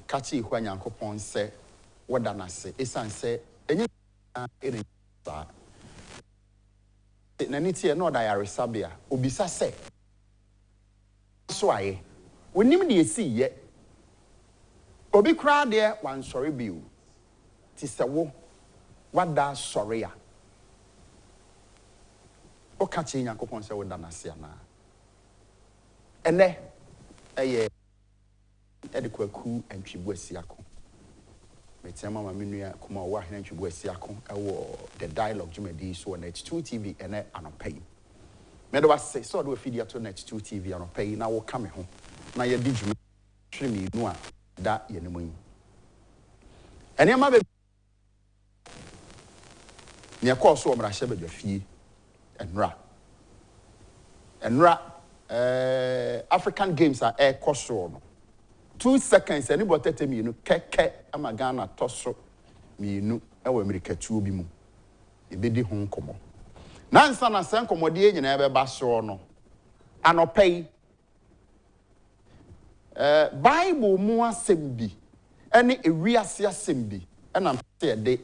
kachi hwa nyankopon se wada na se esan se enye ere sa na nitie no da yare sabia obisa se so aye onim de esi ye obi kra de wan sori biu ti se wo wada sori a o kachi nyankopon se wada na se ana ene eye edekwaku antwibu asiako metiama ma menua kuma wa hena antwibu asiako ewo the dialogue jumedi so na H2 TV ene anopai medo wase so do afidi ato na H2 TV anopai na wo ka me ho na ye di dwuma hwe me nu a da ye ne moyi ene ma be ne koso omra hye badwa fie enra African games are air koso no 2 seconds anybody tell me keke ama Ghana toso mienu ewo America tuo bi mu ebedi ho nkomo nansa na sen komode nyina ebe ba so no anopai Bible mu asem bi ene ewiase asem bi ena mpete de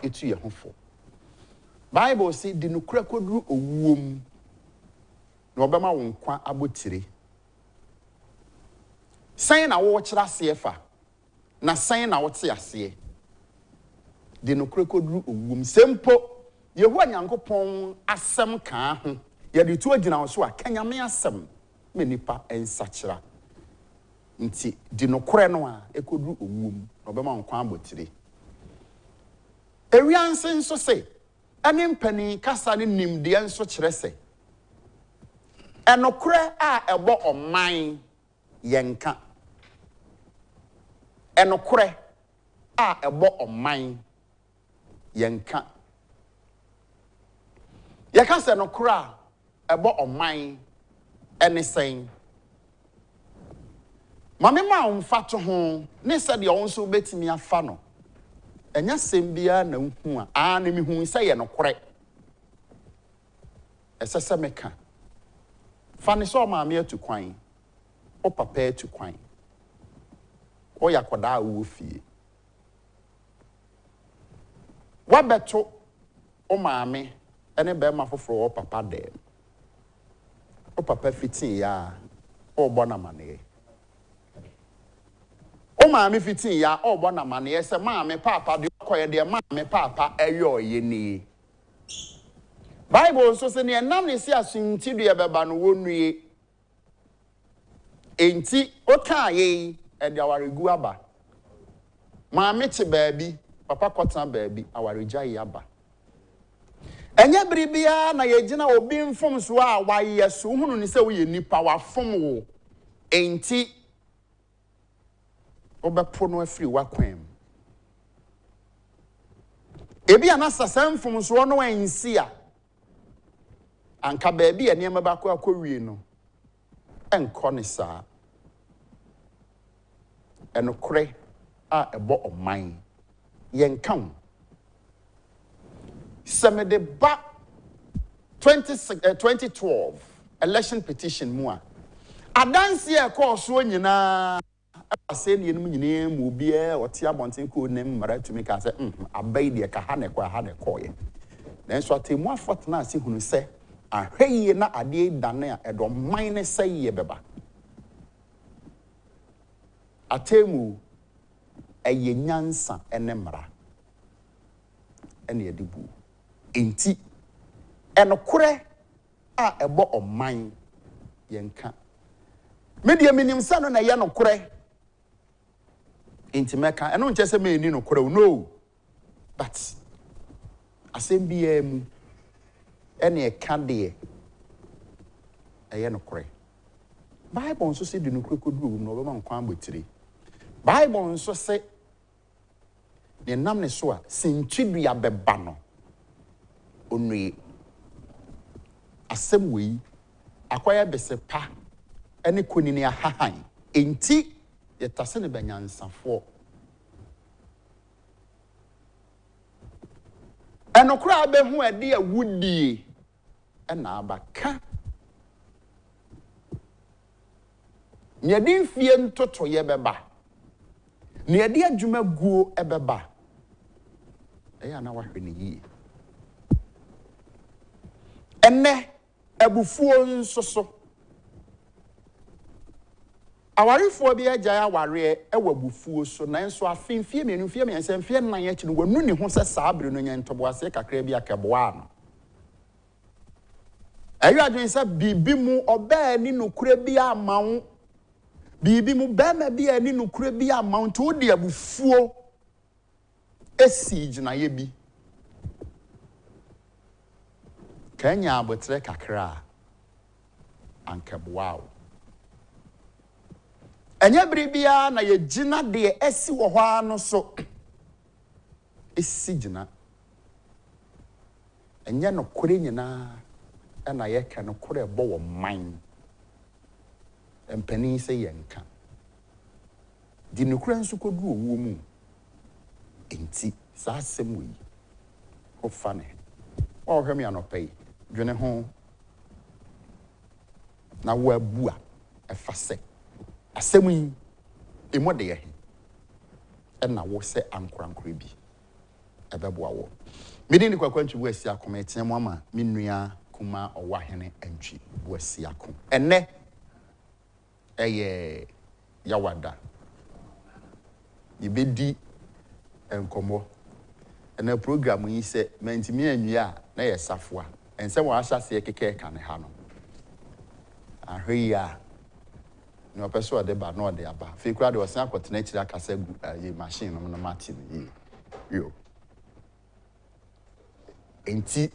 etu ye hofo Bible say di nukura koduru owuom na obema wo nkwa abotire Sain na wo kyera sefa na sain na wo te ase de no krokoduru ogum sempo yehu nyankopon asem ka ho ye de tu agina wo so a kanyame asem me nipa ensakyera nti de no kore no a ekoduru ogum na obema nkwa abotire ewianse nso se ane mpani kasa ne nimde nso kyere se enokore a ebo oman yenka enokore a ebo oman yenka yeka se enokore a ebo oman enesen mame ma umfato ho ne se de onso betimi afa no enya sembia na hu a na mi hu se ye nokore esese meka fa ne so ma me atu kwan o papa atu kwan o yakoda wo fie wabeto o maame ene be ma foforo o papa dem o papa fitin ya o bona mane o maame fitin ya o bona mane se maame papa de koye de maame papa eyo ye ni Bible so se ne nam ne si asunti de beba no wonue enti o ka ye e de awaregu aba maame te baabi papa kwatan baabi awaregya ye aba enye biribia na ye gina obi mfom so a waye so hunu ni se wo ye nipa wafom wo enti obepo no afiri wakwam ebi anasa samfom so no ansi a anka baabi ene ma ba ko akowie no enko ne saa enokre a ebo oman yenkan semede ba 2012 election petition mu a adanse e ko so nyina ase ne enum nyina mu obi e wote abonten ko nem mara tumi ka se abai de ka ha ne ko ye nanso atemu afot na ase hunu se ahweye na ade dane a edo man ne seye beba atemu eye nyansa ene mara ene edibu enti enokore a ebo oman yenka media minim sano na ye nokore enti meka eno nche se me ni nokore no but asembia mu ene ekade eye nokore Bible nso se di nokore koduru no obema nkwa abotire Bible nso se ne nam ne so a sentidua beba no onue asem wei akwaya besepa ene konini ahahan enti yetase ne banyansafo enokura abehu ade awudie ena abaka nyedin fie ntoto ye beba ne yɛde adwuma guo ɛbɛba ɛyɛ na wahwɛ ne yie ɛnɛ abufuo nso so awarefoɔ bi agya aware ɛwɔ abufuo so nanso afemfie mmienu fie mmiɛnsa mfie nan akyi no wanu ne ho sɛ saa bere no nyɛ ntoboase kakra bi akɛboa no ɛyɛ adwene sɛ biribi mu ɔbaa ni nokura bi ama wo biribi mu bɛrima bi ani nokura bi ama wo nti wode abufuo esi gyinaeɛ bi kanya abotre kakra ankɛboa wo ɛnyɛ biribia na yɛgyina deɛ esi wɔ hɔ ano so esi gyina ɛnyɛ nokore nyinaa ɛna yɛka nokore ɛbɔ wɔ man mpanin sɛ yɛnka di nokore nso kɔduru owuo mu enti saa asɛm wɔ yi ɔfa ne ɔhwɛ me anɔpa yi dwene ho na woabu a ɛfa sɛ asɛm yi emu de yɛ ɛna wo sɛ ankorankora bi ɛbɛboa wo mede ne kwakwantu bu asi akoma ɛteɛ mu ama me nua kuma ɔwɔ ahene antwi bu asi ako ɛnɛ ɛyɛ yawada yɛbɛdi nkɔmmɔ ɛna program yi sɛ mantimi anwie a na yɛ safoa ɛnsɛm wɔ ahyɛ aseɛ kekɛ ka ne ha no ahwɛ yi a na ɔpɛ so ɔde ba na ɔde aba fei kora de ɔsen akɔtena akyiri akasa gu yɛ machine no na mate no yie yo enti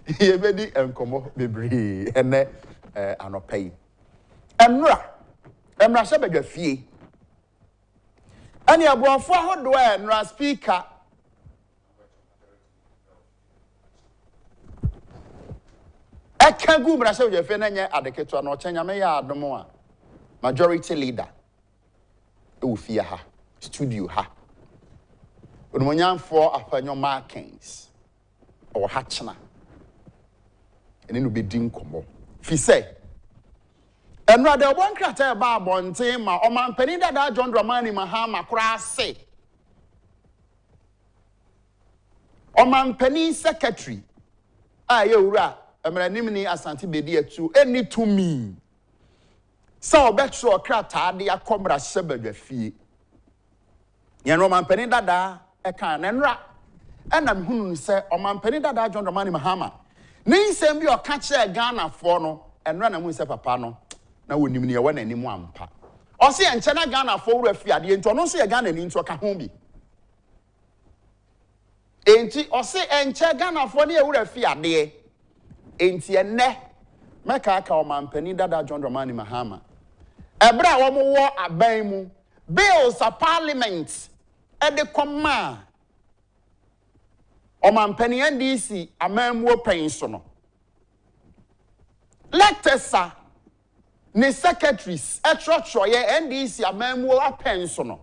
yɛbɛdi nkɔmmɔ bebree ɛnɛ anɔpa yi mmara hyɛ badwa fie ɛne abuɔfo ahodoɔ a mmara speaker ɛka gu mmara hyɛ badwa fie na nyɛ adeketewa na ɔkyɛ nyame yɛ adom a majority leader ɛwɔ fie ha studio ha onumonyamfoɔ apanyo markings ɔwɔ ha kyena ɛne no bɛdi nkɔmmɔ fi sɛ ɛnura de ɔbɔ nkrata ɛba abɔnten ma ɔmampanin dada John Dramani Mahama koraa se ɔmampanin secretary a yɛ wura ɛmɛranim ni Asante Bedi atu ɛni tumi sɛ ɔbɛtwerɛ ɔkrataa de akɔ mmara hyɛ badwa fie yɛn ɔmampanin dada ɛka na ɛnura ɛnam hunu sɛ ɔmampanin dada John Dramani Mahama ne nsɛm bi ɔka kyerɛ Ghanafoɔ no ɛnura na mu sɛ papa no na wonim ne yɛwɔ n'anim ampa ɔse ɛnkyɛ na Ghanafoɔ wura fi adeɛ nti ɔno nso yɛ Ghana ni nti ɔka ho bi enti ɔse ɛnkyɛ Ghanafoɔ ne yɛwura fi adeɛ enti ɛnɛ mɛka aka ɔmampanin dada John Dramani Mahama ɛberɛ a wɔwɔ aban mu bills a parliament ɛde kɔma ɔmampanin NDC amammuo pɛn so no letters a ne secretaries ɛtrɔtrɔyɛ NDC amammuo apɛn so no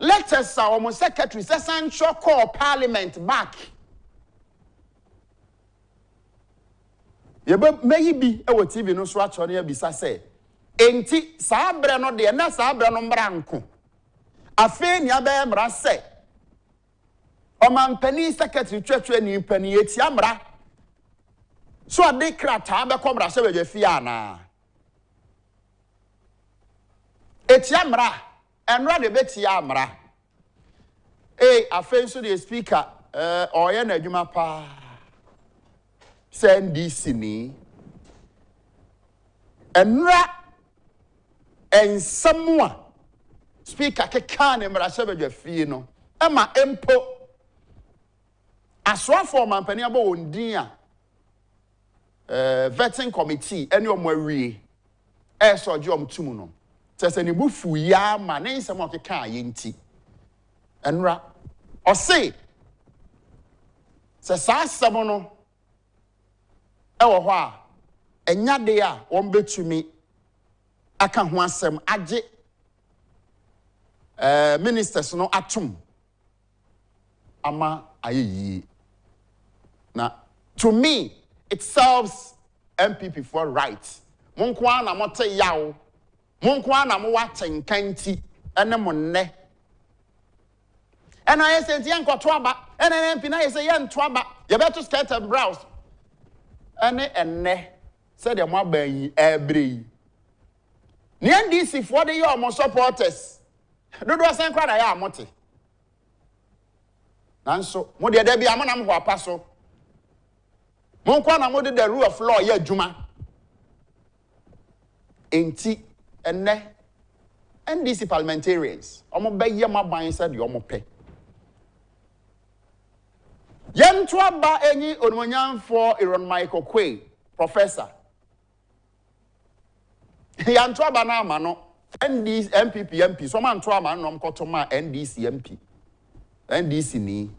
letters a wɔn secretaries ɛsan twɔ parliament back yɛbɛ meyi bi ɛwɔ TV no so atwɔ ne abisa sɛ enti saa brɛ no deɛ na saa brɛ no mmra nko afei ni abɛyɛ mmra sɛ ɔmampanin secretary twɛtwɛ ni mpanin etia mmra so ade krataa bɛkɔ mmra hyɛ badwa fie ana etia mmra ɛnura de betia mmra afei nso de speaker ɔyɛ na adwuma pa sɛ NDC ni ɛnura ensɛm a speaker keka ne mmara hyɛ badwa fie no ɛma empo asoafo ɔmampanin abɔ wɔn din a vetting committee ɛne ɔmo awie ɛsɛ ɔgye ɔmo tum no sɛ ne bufu ya ma ne nsɛm a ɔkeka ayɛ nti ɛnura ɔse sɛ saa asɛm no ɛwɔ hɔ a ɛnya de a wɔn betumi aka ho asɛm agye ministers no atom ama ayɛ yie na to me it serves MPP for right monko ana mote yaw monko ana mo wate nkanti ene monne ena yesenti yenkoto aba ena MP na yese yento aba ye beto skirt and blouse ene said the mo ban yi ebre ni NDC for the your supporters dodo asen kra na ya amote nanso mo de da bia mo na mo apa so mo kwa na mo de the rule of law ya adwuma enti ene NDC parliamentarians omo be ye maban said the omo pe yen to aba enyi onwanyam for Iron Michael Quay professor yan to aba na ama no NDC MPP MP so man to ama no mkoto ma NDC MP NDC ni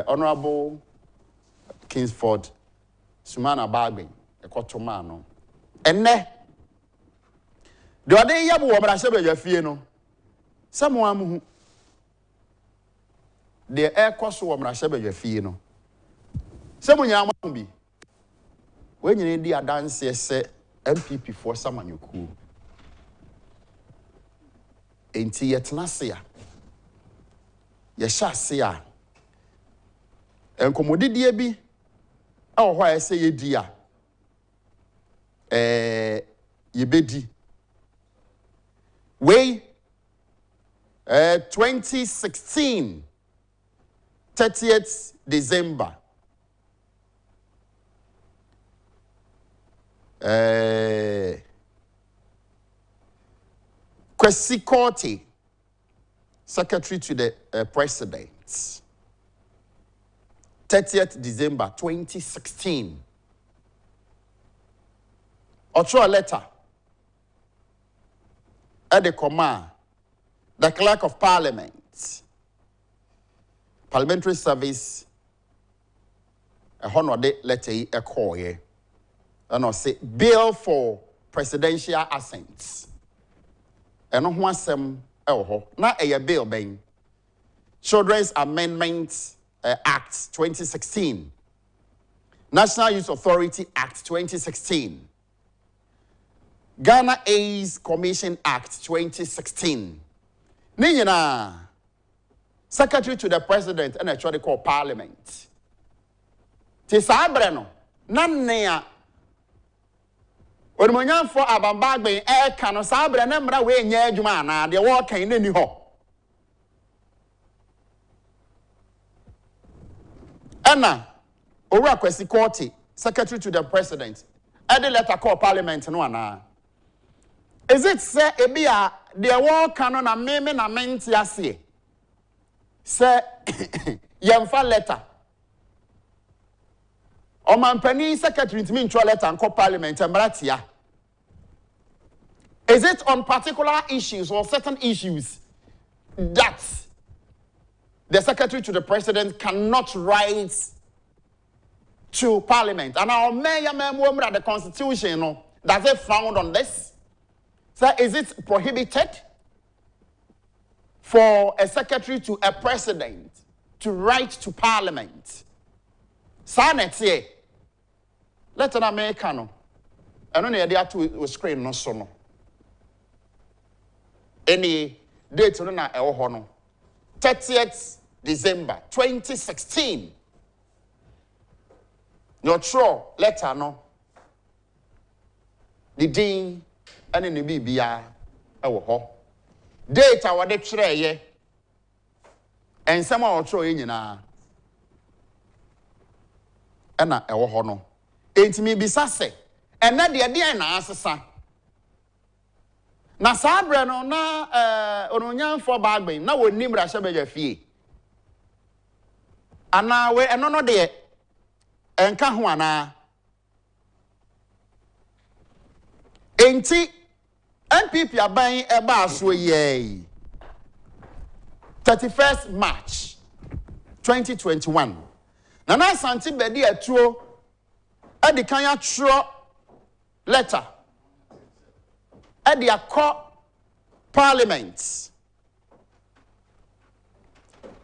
Honorable Kingsford Sumana Bagben ekoto ma no enne de ode yabo wo bra hye be fie no samo amu de ekoso wo bra hye be fie no samo nya amu bi we nyine di adanse se MPP for Samanyuku enti yetna se ya ye sha se ya enkomodidie bi awo ho ese ye di a ye bedi we 2016 30th December Kwesi Korte, Secretary to the President, 30th December 2016. Ocho a letter at the command, the Clerk of Parliament, Parliamentary Service, a honor de letter a call ye, and I say bill for presidential assents. And no one sem na a bill being Children's Amendment Act 2016, National Youth Authority Act 2016, Ghana AIDS Commission Act 2016. Niyina Secretary to the President and actually call Parliament. Tisabreno nanea Omanfm for Abambagbe kano sabre na mra we nya adwuma na de wo kan na ni ho Anna Owura Kwesi Korte, Secretary to the President, the letter call Parliament no ana. Is it say ebia de wo kan na meme na menti ase say yemfa letter Omanfm Secretary to me intro letter and call Parliament embratia. Is it on particular issues or certain issues that the Secretary to the President cannot write to Parliament? And our mayor member the Constitution, does it found on this? So is it prohibited for a Secretary to a President to write to Parliament? Sanity. Let an Americano. And only idea to screen no sono. Any date on a hono. 30th December 2016. Your true letter no. The dean and in the BBI ho. Date our de tre and some of true in na. Ena ewo ho no entimi bisase ena de na asesa na sabre no na ononyanfo Bagben na wonim ra hye fie ana we eno no de enka ho ana enti MPP aban eba aso ye 31st March 2021 Nana Santi bedi etuo edi kan ya tro letter edi akọ Parliament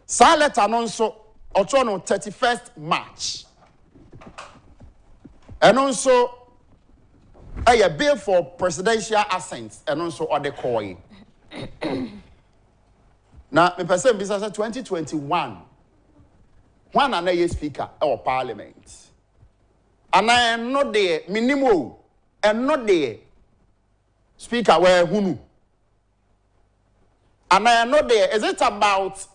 sa letter no nso oto no 31st March eno nso a bill for presidential assents eno nso ode koi Na me person bisa say 2021 one and a speaker or parliament and I am not there minimum and not there speaker where hunu and I am not there. Is it about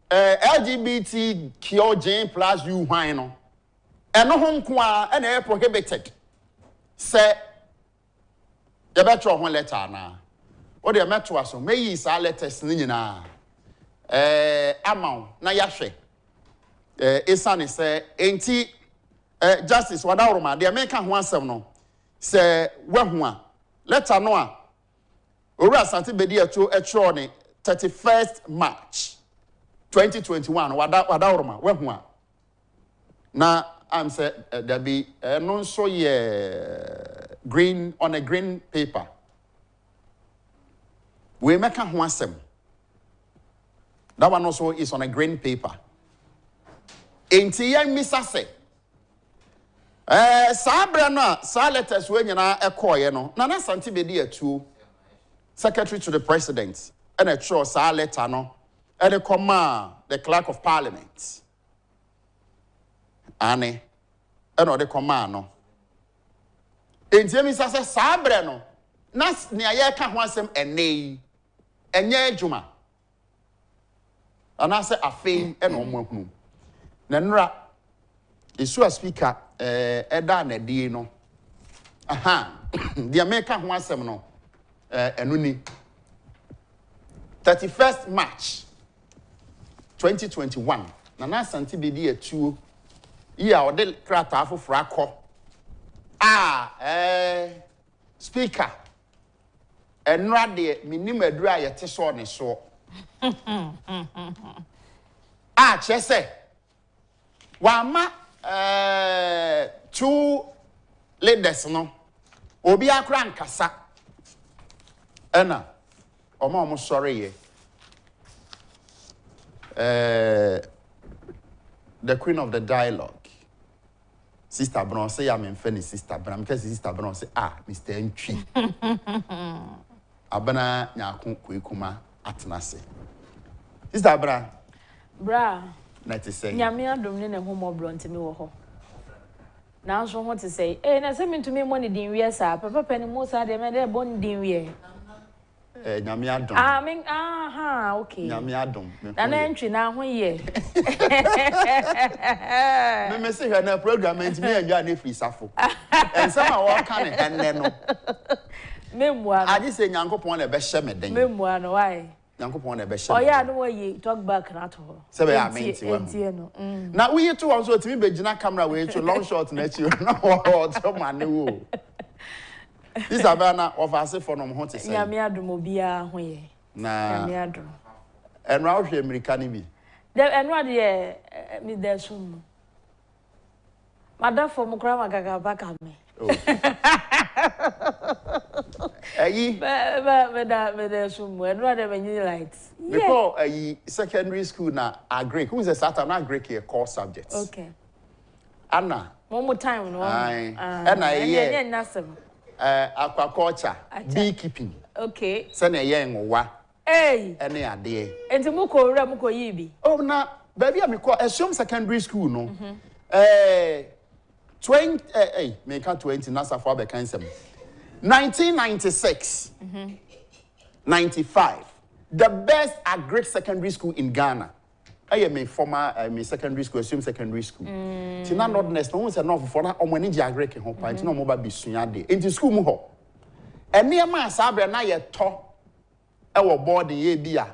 LGBTQ plus you why no and no home kwa and air prohibited say the better one letter na or the metro so may yi sa letters ni na amount na yahwe esane say enti justice wadaworoma de make ho asem no say wahu a letter no a owura asante bedi eto etro ne 31st March 2021 wadaworoma wahu a na am say there be no so ye green on a green paper we make ho asem. That one also is on a green paper. Enti yan misa se. Sabra na sa letters we nyina ekoye no. Na na santi bedi atu secretary to the president. And a true sa letter no. And the the clerk of parliament. Ane. And the command no. Enti misa se sabra no. Na ni aye ka ho asem ene. Enye adwuma. And I say a fame and omo. Nanra isu a speaker eda na die no. Aha. The America ho asem no enuni 31st March 2021. Na santi be die atu ya ode krata afofra akọ. Speaker enra de minim adura yete so ne so. Chese wama two leaders no obi akra nkasa ena omo sorry ye the queen of the dialogue Sister Brown say I'm in funny Sister Brown because Sister Brown say Mr. Ntwi abana nyako kwekuma atenase Sister Bra. Na te say. Nyame adom ne ho mobro ntimi wo ho. Na so ho te say, na se mentumi mo ne din wie sa, papa pani mo sa de me de bon din wie. Nyame adom. Okay. Nyame adom. Na na ntwi na ho ye. Me say her na program ntimi anwa na free safo. Ensama wo ka ne enne no. Memwa. I just say Nyankopon na be hye me den. Memwa no why? Nyankopon na be hye. Oh yeah, no way talk back na to. Say be amenti wa. Na we to also timi be gina camera we to long shot na chi na to mane wo. This abana of ase for no ho te say. Nyame adom obia ho ye. Na Nyame adom. Enra hwe America ni bi. De enra de mi de sum. Mother for mukra magaga baka me. Oh. Ayi But some rather when you lights. Because secondary school na agric. Who's a Saturn agric here core subjects? Okay. Anna. One more time, no. Aquaculture, beekeeping. Okay. Send a young wa. Hey. Any idea. And to muko yibi. Oh na baby I call assume secondary school no. 20 make 20 nasa for be kan 1996, 95, the best agric secondary school in Ghana. I am a former secondary school, assume secondary school. Tina not nest, no one said no for that, or when you agric in home, it's no more be sunyade. Into school muho. And near my sabre na ye to our board in ye beer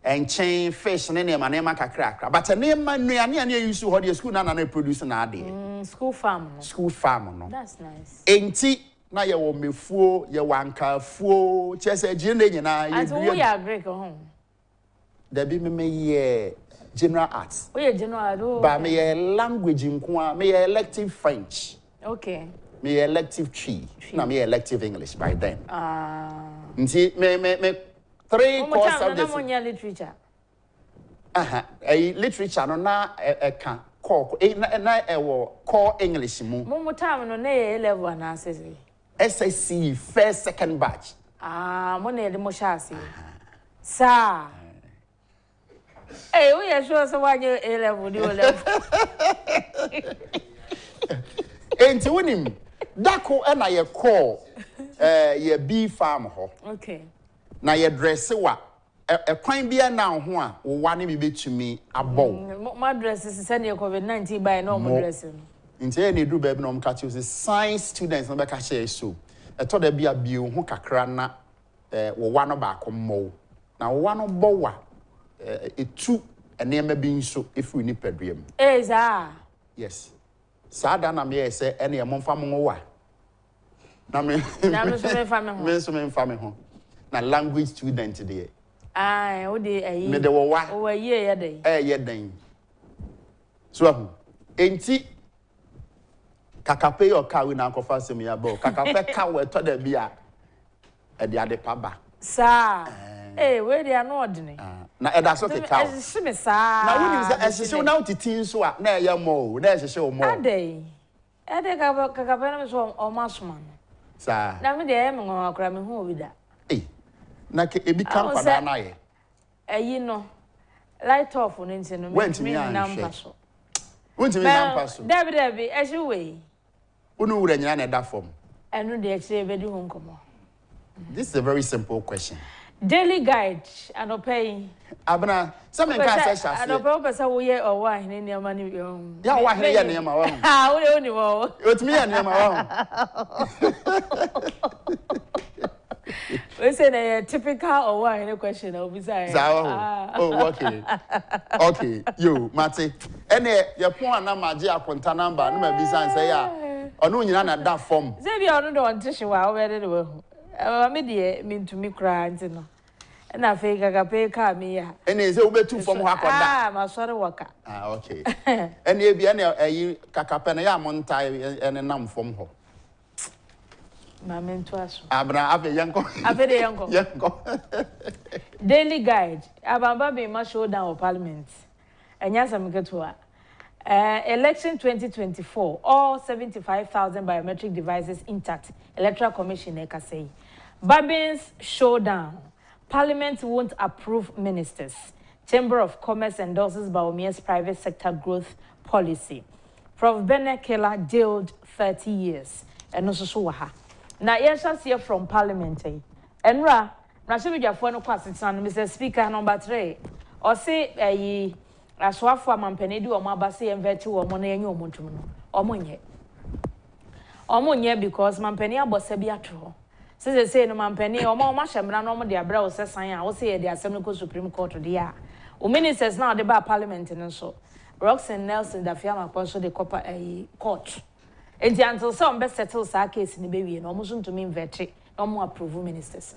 and chain fish and any man crack. But a name man near you to hold your school and producing a day. School farm. School farm, no. That's nice. Ain't na ye wo mefuo ye wanka fuo chese gine nyina ye bia we agree home there be me ye general arts we general do ba me ye language nko a me ye elective French okay me ye elective tree na me ye elective English by then nti me three course subjects na mo literature literature no na ka core na core English mu mo time no na ye level na assessment SSC first second batch Ah, mo na de mo shasi. Sa. We are sure so why you A level do level. Enti wonim dako na ye call ye bee farm ho. Okay. Na ye dress wa kwan bia na ho a wo wa ne bi betumi abọ. My dress is send your COVID-19 by no more dressing. Nti e na edu ba bi na omka che science students no be ka share so. Eto da bia bio ho kakra na wo wa no ba akọmmọ. Na wo wa no bọ wa etu enema bi nso efu ni padua mu. Eza. Yes. Sada na me say ene mo mfa mo wa. Na me so me fa me ho. Me so me mfa me ho. Na language student there. Ah, wo de ayi. Me de wo wa. Wo ayi ye den. Ye den. So ahu. Enti kakape yo ka we na kofa sem ya ba. Kakape ka we to da bia e de ade pa ba. Sa. We dey no ordinary. Na eda so ke ka. Ehye me sa. Na woni say ehye na utitin so a na ye mo, na ehye o mo. Ade kakape na me so o masoma. Sa. Na me dey me ngwa akra me hu obi da. Na ke ebi kampa da na ye. Ayi no. Light off no nti no me number so. Wonti me number so. Dabi ehye we. Unu wura nyina na da form. Enu de ehye be di hu nkomo. This is a very simple question. Daily guide anopay. Abna, some can say shall say. Anope pesa wo ye o wa hene niam ni yo. Ya wa hene ye niam wa hu. Ah, wo le oni wo. Otimi ye niam wa hu. We say na typical or wa hene question obi say. Oh, okay. Okay, yo, Mate. Ene ye pon ana maji akonta number no ma bi san say ya. Ono nyina na da form. Say bi ono do ontishi wa wo be de wo. Me de me ntumi kra nti no. Na fe kakape ka me ya. Ene ze wo betu form ho akoda. Ah, ma sori waka. Ah, okay. Ene bi ene ayi kakape na ya monta ene nam form ho. Ma me nto aso. Abra ave yanko. Ave de yanko. Yanko. Daily guide. Abamba be ma show down of parliament. Enya samiketo election 2024, all 75,000 biometric devices intact. Electoral Commission eka say. Babin's showdown. Parliament won't approve ministers. Chamber of Commerce endorses Baomia's private sector growth policy. Prof. Bene Kela jailed 30 years. And also so waha. Na yesha see from Parliament. Enra, na shebi jafo no kwasitan Mr. Speaker number 3. Or say aswafo amampani di omo abase enveti wo mo na yenye omontum no. Omonye because mampani abose bi atro. Say no mampani omo mahemra no omo de abra wo sesan a wo say ye de asem no Supreme Court de ya. O ministers now de ba parliament no so. Roxanne Nelson da fiama konso de copa court. Enti until some be settle sa case ni be wie no omo so ntumi invite no omo approve ministers.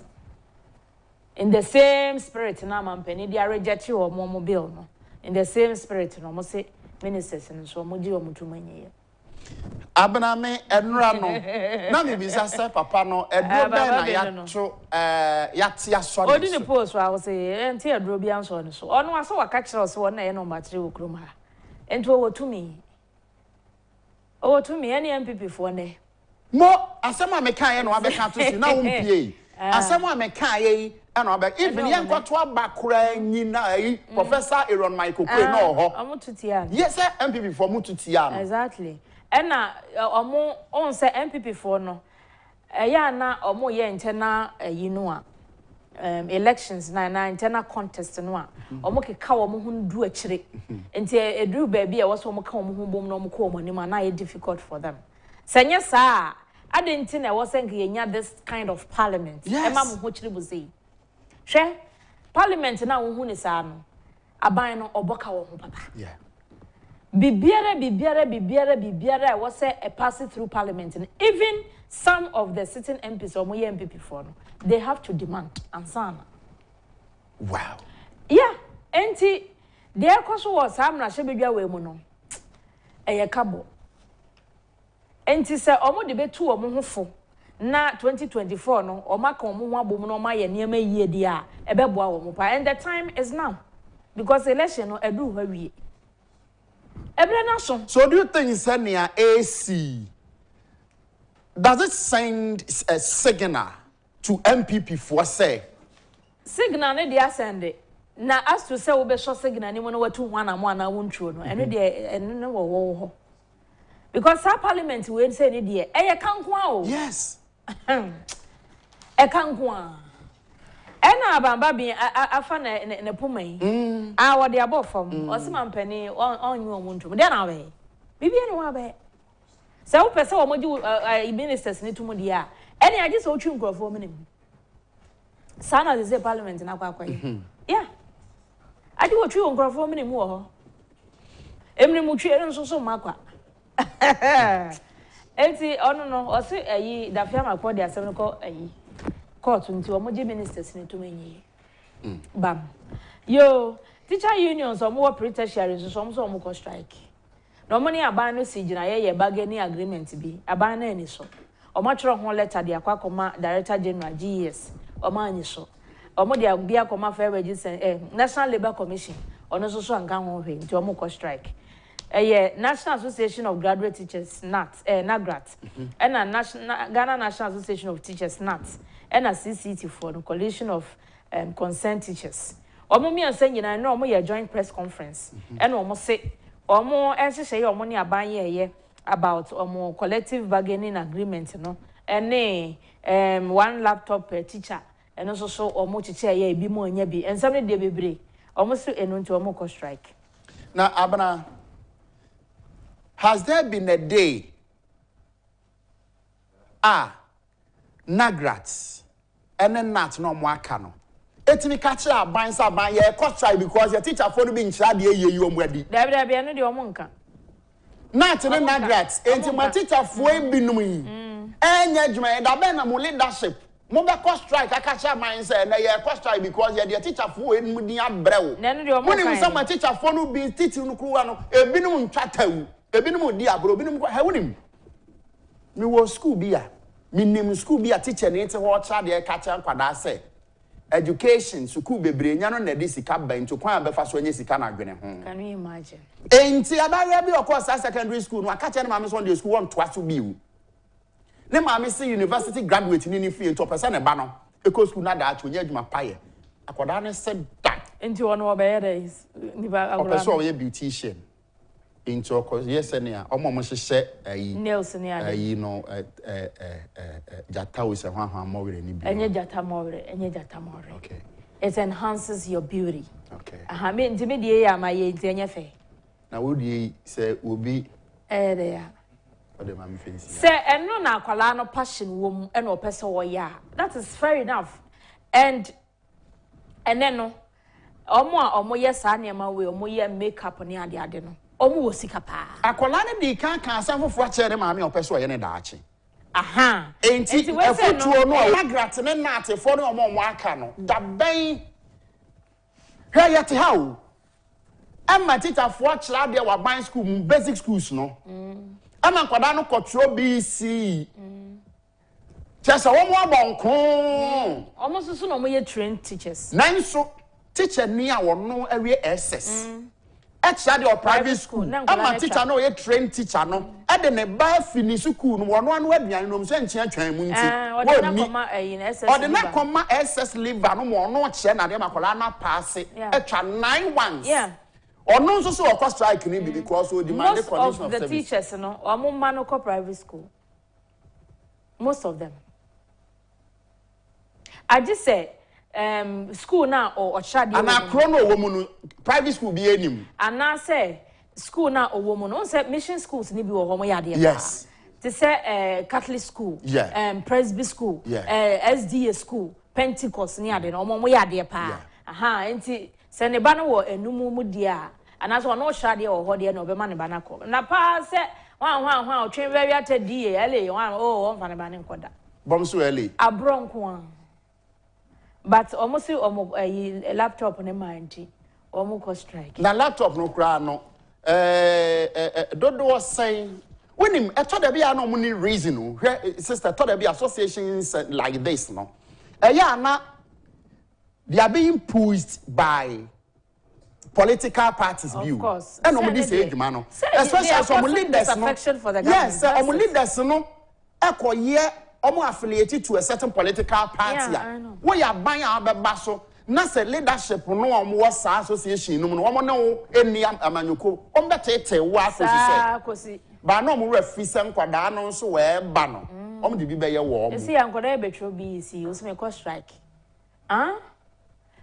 In the same spirit na mampani de reject wo omo bill no. In the same spirit no omo say ministers no so omo di omo tumanye. Abna me enra no na me bisa se papa no edro be na ya tro yate asori odi ni post wa say enti edro bi anso no so ono aso waka kire so na ye no matire wo krom ha enti wo tumi any MPP fo ne mo asema me kan ye no abeka to si na wo mpie asema me kan ye na abeka even ye nkoto abakura nyina Professor Aaron Michael Kwe no ho amututia yes MPP fo mututia no exactly ena omo on say MPP for no ya na omo ye internal no a elections na internal contest no a omo keka omo hu ndu akire enti edu ba bia wo so omo ka omo hu bom no omo ko omo ni ma na ye difficult for them senye sa adenti na wo senke yenya this kind of parliament ema mo ho kire bu sei hwe parliament na wo hu ni sa no aban no oboka wo ho papa yeah Bibiara was say a passing through parliament. And even some of the sitting MPs or moye MPP for no, they have to demand ansana. Wow. Yeah, enti there koso was am na shebedwa we mu no. Eye kabo. Enti se omo de betu omo hofo na 2024 no omaka omo ho abom no ma ye niam yie di a ebeboa omo pa and the time is now because election no edu ha wie. So do you think Senia AC does it send a signal to MPP for say signal ne dia send it na as to say we be so signal ni mo no watu one am one na wontro no eno de eno ne wo because our parliament we say ni de e kanko a o yes e kanko a ena abamba bi afa na pomai a wo de abofom o se mampani onyu omuntro de na we bibia ni wa be se wo pese wo moji ministers ni tumu de a ene age se otwi nkrofo menem sana de say parliament na kwa yeah age wo twi nkrofo menem wo ho emni mu twi eno so makwa enti ono no o se ayi dafia makwa de asem ko ayi court nti wo moji ministers ni tumu enyi bam yo teacher unions o mo pre-tertiary so mo ko strike no money aban no si gina ye bargaining agreement bi aban na ani so o ma tro ho letter de akwa director general GES o ma ani so o mo de bia koma fair wages National Labour Commission ono so anka ho hwe nti o mo ko strike National Association of Graduate Teachers NAGRAT and Ghana National Association of Teachers NAT and CCT for the Coalition of Concerned Teachers omo mi ansa nyina na omo ye joint press conference and omo say omo say omo ni aban ye about omo collective bargaining agreement no ene one laptop per teacher and also so omo chiche ye bi mo nya bi ensam ne de bebre omo so enu nti omo ko strike now abana has there been a day Nagrats and then not no more cano etimi catch aban sa ban ye cost strike because your teacher for be in charge ye you omwadi there be no de omo nka not in Nagrats enti my teacher for binum yi enya djuma da be na mo leadership mo be cost strike catch aban say na ye cost strike because your teacher for enu din abrewo mo ni say my teacher for no be teaching no kruwa no ebinum ntwatawu ebinum di abro ebinum ha wonim me wo school bia me nim school bia teacher ne te ho cha de catch nkwada say education school bebre nya no na de sika ban to kwan abefa so nya sika na adwene ho can you imagine enti adaria bi of secondary school no aka che na mama Sunday school won to aso bi wu ne mama say university graduate ni fie to person ne ba no eco school na da acho nya adwuma paye akoda ne se da enti wono obeye dey ni ba agora person we beautician into of course yes enia omo mo hye ayi nails ni ade ayi no jata we se hwan mo were ni bi enye jata mo were okay it enhances your beauty okay aha me ntime die ya ma ye ntenye fe na wo die se obi there ya o de ma me fancy se eno na akwala no passion wom eno opese wo ya that is fair enough and then no omo yes anema we omo ye makeup ni ade no omo wo sika pa akola ne di kan asafofo a chere ma me opese o ye ne daache aha enti efutuo no Nagrats ne natefo no omo aka no da ben hwa yete ha o amma teacher fo akira de wa ban school basic schools no ama nkwada no kotro BC chesa wo mo abonko omo susu no mo ye trained teachers nanso teacher ni a wono awie SS extra the private school ama teacher no ye trained teacher no e de ne ba finish school no wono anu aduan no so nche atwan mu nti o de na koma SS liver no mo no che na de makola na pass etwa 9 ones yeah ono nso so o strike ni because o demand the condition of the service. teachers no omo ma no ko private school most of them I just say school now or chadi ana chrono woman private school be enim ana say school now or woman on say mission schools ni bi wo homo ya de yes to say Catholic school Presby school SDA school Pentecost ni ade no mo ya de pa aha enti se ne ba no wo enumu mu dia ana so no hwa de wo ho de na obema ne ba na ko na pa se wan o twen very atadi ele wan o fa ne ba ne nkoda bom so ele abronko an but almost a laptop ne manti almost ko strike na laptop no kra no dodo was saying when him to there be no money reason sister to there be associations like this no na they are being pushed by political parties view of course and no this age man no especially some leaders no yes some leaders no ekoye almost affiliated to a certain political party. We are buying our basso. Na se leadership no omo sa association no omo no eni amanyoko ombetete wa kosi ba no omo refi se nkwada no so we ba no omo de bi be ye wo omo esi ankwada betro BC o se me ko strike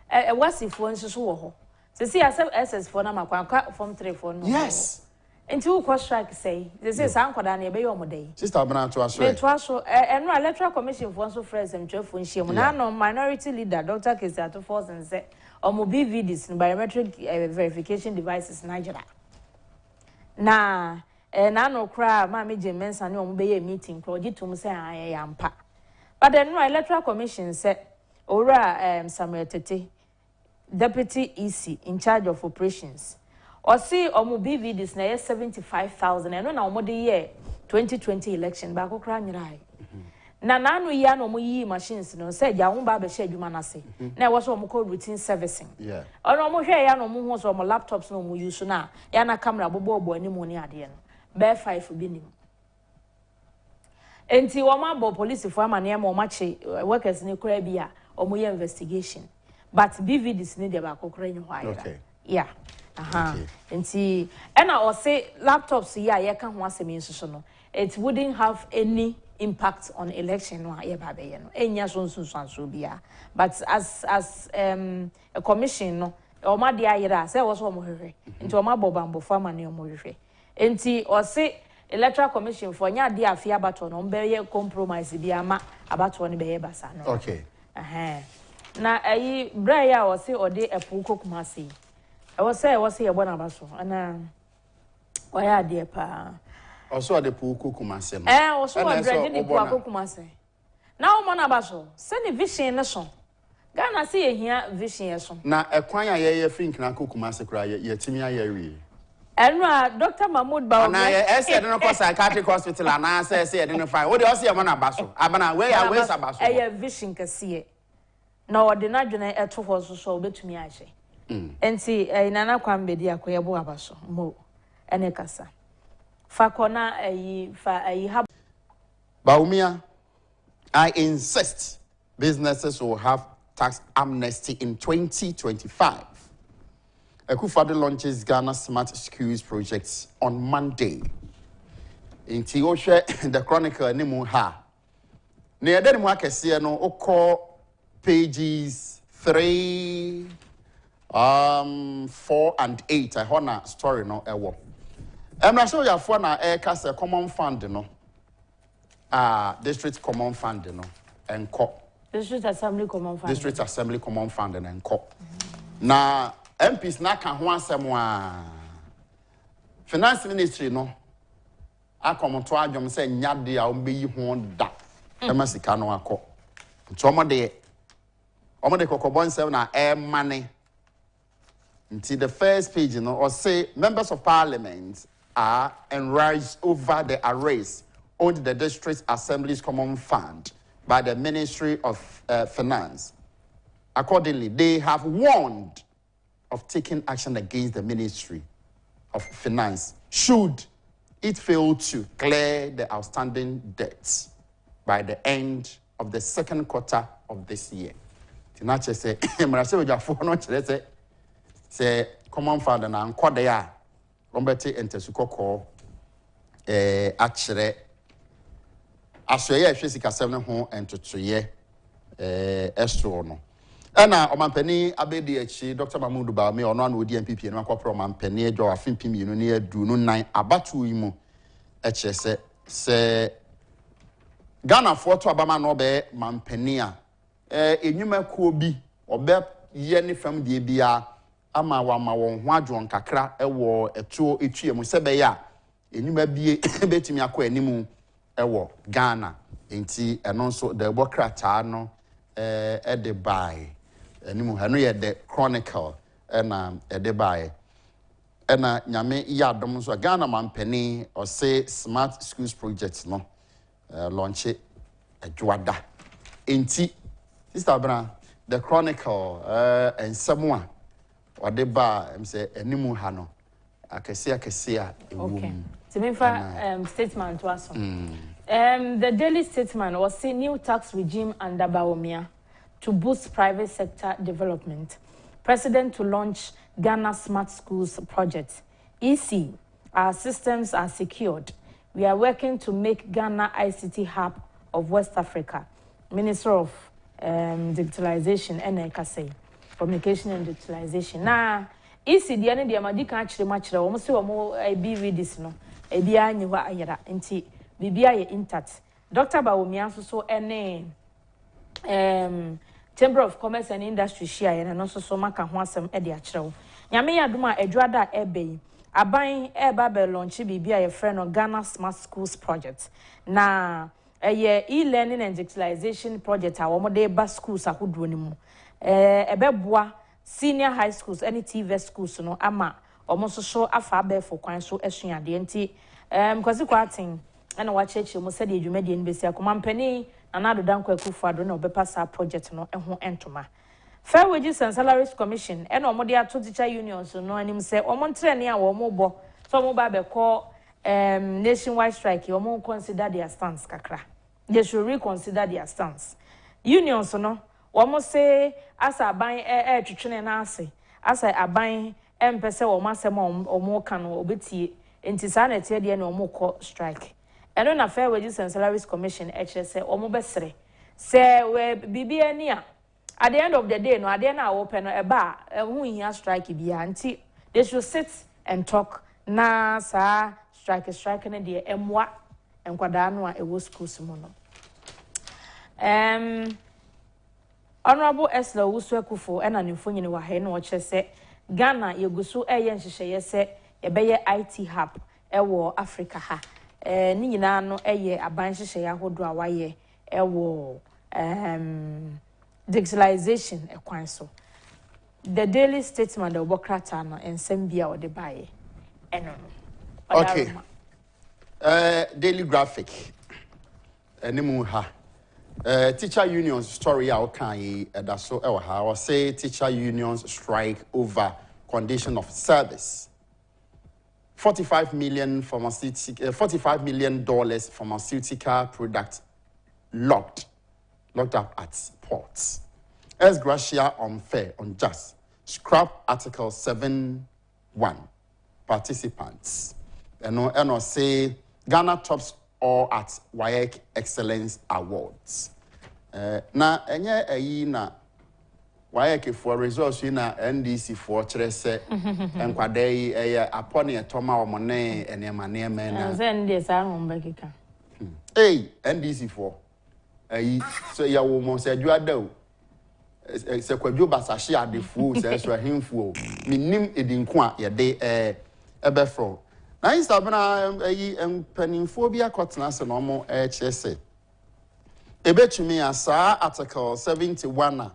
wasifo nso wo ho se si SS4 na makwa form 3 for no yes enti wo ko strike say se sa ankwada na ebe ye omo dey sister Abena to aso me to aso eno electoral commission for so friends em twefo nhiem na no minority leader Dr. Kesiato Force and say omo BVDs biometric verification devices Nigeria na no kra ma me je mensa ne omo be ye meeting kro gitum say ayampa but the no electoral commission say ora Samuel Tete deputy EC in charge of operations or see omo BVDs na 75,000 and na omo de year 2020 election ba ko kra nyirai na nanu ya no mo yi machines no say ja wo ba be hye adwuma na se na e wo so omo call routine servicing ono omo hwe ya no mo hu so omo laptops no mo use na ya na camera bobo ani mo ni ade no be 5 bi ni enti wo ma bo police fo ama na e mo mache workers ni kra bi a omo ye investigation but BVDs ni de ba ko kra nyi ho ayira yeah enti ena o say laptops ya ye ka ho asemi nso no it wouldn't have any impact on election no ye ba be ye no enya so nsunsuanso bia but as a commission no o ma de ayira say wo so mo hwehwe enti o ma bobambo farmer ne o mo hwehwe enti o say electoral commission for nya de afia abato no mbe ye compromise bia ma abato no be ye basa no okay na ayi bra ya o say o de epu kokumase I was say ye bona baso ana o ya de pa also the pool Kumase. Also what bread the pool Kumase. Now mona baso. Send the vision na so. Ghana see here vision so. Na ekwan ye think na Kumase kra ye timi aye Enra Dr. Mahmoud Bawo. Na ye say no ko psychiatric hospital na say identify. What dey also mona baso. Abana we ya we sabaso. Eye vision kase. Na odi na dwene eto ho so obetumi ahye. Enti nana kwambedi akoye bo abaso. Mo ene kasa. Fakona Baumia, I insist businesses will have tax amnesty in 2025. Ekufado launches Ghana Smart Schools projects on Monday. In Tioshe, the Chronicle nimu ha. Near the Mwakese no oko pages 3, 4 and 8. I honor story no ewo. I'm not sure you have one a common fund, no. District common fund, no, and co. District Assembly common fund. District Assembly common fund and co. Now, MPs na can one someone. Finance Ministry, no. I come to Ajum say Nyadi I'll be one da. Emasicano a co. Choma de Cocobon 7 air money. Until the first page, you know, or say members of parliament are enraged over the arrays on the district assembly's common fund by the Ministry of Finance. Accordingly, they have warned of taking action against the Ministry of Finance should it fail to clear the outstanding debts by the end of the second quarter of this year. Tinache say, say common fund na nkode ya rombete entesuko achere asoye hwesika 7 ho entotoye estro no na omampani abedi achi Dr. Mahmoud Bawo ono na odi MPP no akopro omampani adwo afempim yinu ne adunu nan abatu yimu eche se Ghana foto abama no be mampani a enyuma kuo bi obe ye ne fam de bia ama won ho adwon kakra ewo etuo etue mu sebe ya enyuma bie betimi akọ animu ewo Ghana enti eno nso the bokrata no de buy animu hanu ye the Chronicle na de buy na nyame ya dom nso Ghana mampani o say smart schools project no launch adwada enti sister Abena the Chronicle and someone or the bar say animu ha no akese a okay. Timefa statement to us. The Daily Statesman was saying new tax regime under Bawumia to boost private sector development. President to launch Ghana Smart Schools project. EC, our systems are secured. We are working to make Ghana ICT hub of West Africa. Minister of Digitalization, NEKASE, Communication and Digitalization. Now, EC, the end of the Amadi can't actually match the almost a be read this no. A be I knew what I had inti Bibia intact. Dr. Bawumia so any Chamber of Commerce and Industry share and also so maka ho asem e de akyerew. Nyame yadoma adwada ebe aban eba be launch bibia ye friend of Ghana Smart Schools project. Na e-learning and digitalization project a wo mo de ba schools ahodo ni mu. Ebeboa senior high schools any TV schools no ama omo so afa be for kwan so esuade nti kwasi kwatin ana wa cheche mo se de adwumade ni besi akomampani anado danko akufado na obepasa project no eho entoma. Fair Wages and Salaries Commission and omo de ato teacher unions no anim se omo ntrene a wo mo bo so mo ba be call nationwide strike omo consider their stance kakra. They should reconsider their stance. Unions no omo say as aban twetwene na ase as aban empese omo asem omo ka no obetie enti sa na tie de na omo call strike. And on a Fair Wages and Salaries Commission, HSA, or Mobesre. Say, where Bibiania. At the end of the day, no, I didn't open a bar, who here strike be they should sit and talk. Na, sir, striking a dear, and what, and Quadanwa, a was school simono. Honorable Esla Uswekufo, and an infunion wa hen watcher say, Ghana, Yogusu, a yen she say, a bayer IT hub, a war Africa ha. Ni nyina no eye abanhyehyɛ yahodo a waye ewo digitalization ekwan so. The Daily Statesman the obokrata no ensem bia ode baye eno no. Okay. Daily Graphic enimu ha. Teacher unions story a okan da so ewo ha. I say teacher unions strike over condition of service. $45 million pharmaceutical product locked up at ports. As Gracia unfair, unjust. Scrap Article 7.1. Participants. And say Ghana tops all at WAEC Excellence Awards. Na enye na WAEC for results na NDC for chrese enkwade upon a toma o mone enema na zen dey sa hombekika NDC for so ya wo mo se adwada o se kwadwo basahye adefu se so ahemfu o minim edinku a ye de ebefro na instabna empanimfo bi akotena se no mo chrese ebetumi asa article 71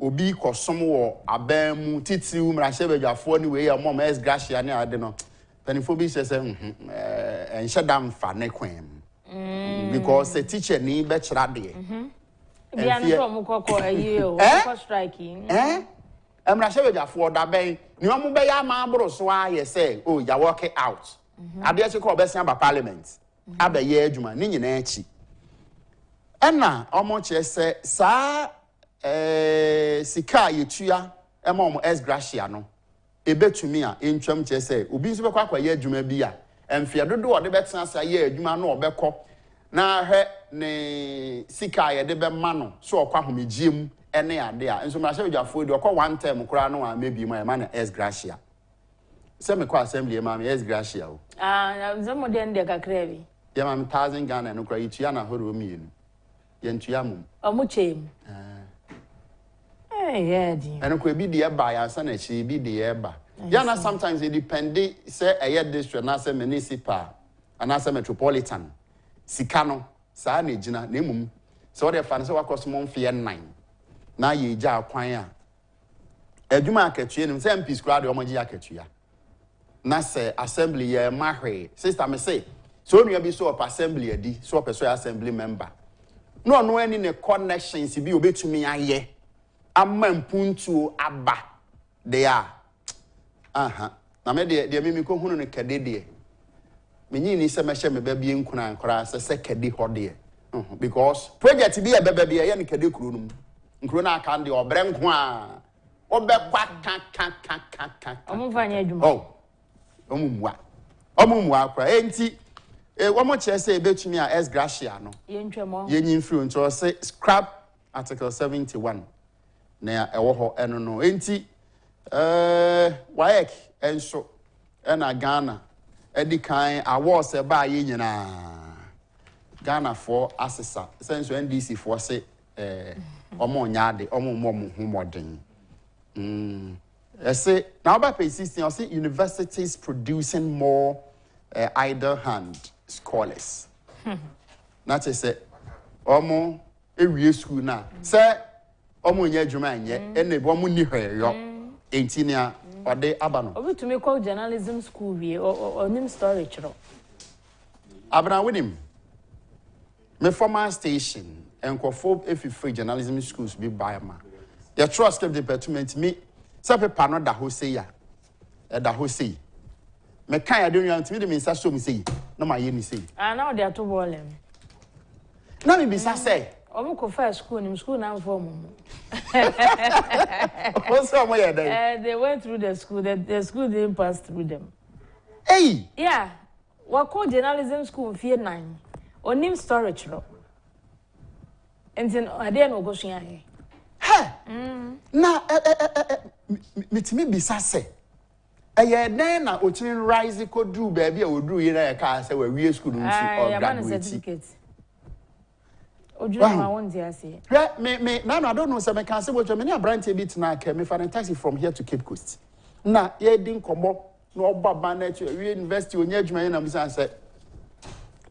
obi kosom wo abamu titiw mrahye badwafo ni we ya mom es gracia ne ade no panifo bi sese enhyedam fa ne kwan because the teacher ni be kira de bia no from kokko o kokko striking mrahye badwafo da ben ni omo be ya ma abro so aye say oh ya work out ade che ko obesia ba parliament abaye adwuma ni nyina achi ena omo che se sa sika yetua emom es gracia no ebetumi a entwam che se obi nso bekwa akwaye adwuma bi a emfia dodo ode betena sa ye adwuma no obekọ na hwe ne sika ye de be ma no so okwa homegiem ene ade a nso mrahye badwafo de okọ one time kura no a mebi ma ma na es gracia se me kwa assembly ma me es gracia o nzemo de ende kakra bi ye ma 1000 Ghana no kura yitua na horo mienu ye ntua mum omuchem yeah, and could be the by and son, she be the eba. Yana sometimes it depends, say a year district, and as a municipal, and as a metropolitan. Sicano, Sani Gina, Nimum. So the fans of across Monfian 9. Now ye jar choir. A Juma catchin and same piece crowd or Magia catchia. Nasa assembly, ye Mahre, sister may say. So you be so up assembly, a d, so up assembly member. No, any connections, be obey to me, aye. Amman puntu aba they are na me de me ko hunu ne kade de me ni se me hye me ba bi nkuna ankora se kedi hode because project bi e beba bi e ne kedi kuro no nkuro na aka de obre nko a obe kwa kan Omunfanya adwuma. oh omumwa akwa enti womo che se ebetumi a s gracia no Yentwemo. yenyin free nto se scrap article 71 na ewo ho eno no enti waek enso ena Ghana edi kan awards e ba ye nyina Ghana for assessor sense NDC for say omo nyaade omo humodin say now by page 16 I see universities producing more idle hand scholars not say omo ewie school na say omo nya adwuma nye ene bo omo ni hweyo entinia ode abano Obi to me call journalism school we or nim story chro abana winim me former station enkofo free journalism schools be by ma your trust department me say paper no da ho say ya da ho say me kan ade nwan timi de me nsa so me say no ma ye ni say now they are to ballem na me bisa say omo ko first school nim school na form what's up my day they went through the school the school didn't pass through them hey yeah what called journalism school fear 9 onim storage ro entin ade no go sua he na mitimi bisa say eye den na ochin rise ko dru ba bia odru yi na ka say we wie school nti or graduate Ojuna ma won dia say me na I don't know say me can say what me na branch e bit na ka me fa taxi from here to Cape Coast na ye din komo na obaba na chi we university onya adwuma na musan say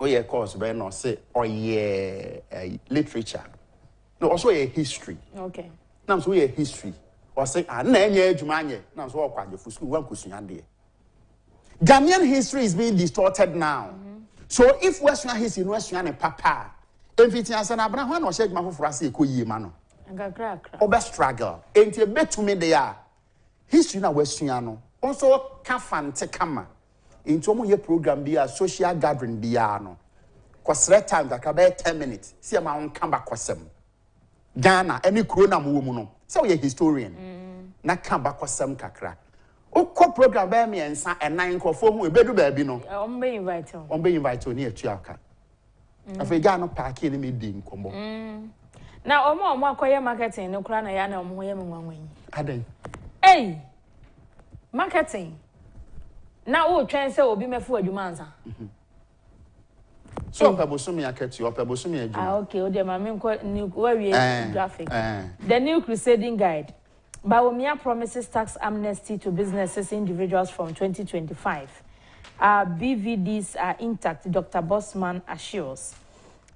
oye course be no say oye literature no also a history okay na so oye history or say na enya adwuma anye na so okwaje fu school wan kosua de Ghanaian history is being distorted now so if western history no asua ne papa emfiti asana abra ho na o sheduma foforo ase ekoyie ma no ngakra obe struggle enti betumi de ya history na wasua no also ka fante kama enti omo ye program bi a social gathering bi ya no kwasre time da ka be 10 minutes see ma won kan ba kwasem Ghana any kuro na mo mu no say we historian na kan ba kwasem kakra okọ program be me ensa enan nkofo hu ebedu ba bi no ombe invite oni atu aka afa Ghana park ni me di nkomo na omo akoye marketing no kura na ya na omo ye me nwanwan adan hey marketing na o twen se obi mefu adwuma ansa so pebosumi akati o pebosumi adwuma okay o de ma me nko we graphic the new crusading guide Bawumia promises tax amnesty to businesses individuals from 2025 BVDs are intact, Dr. Bosman assures.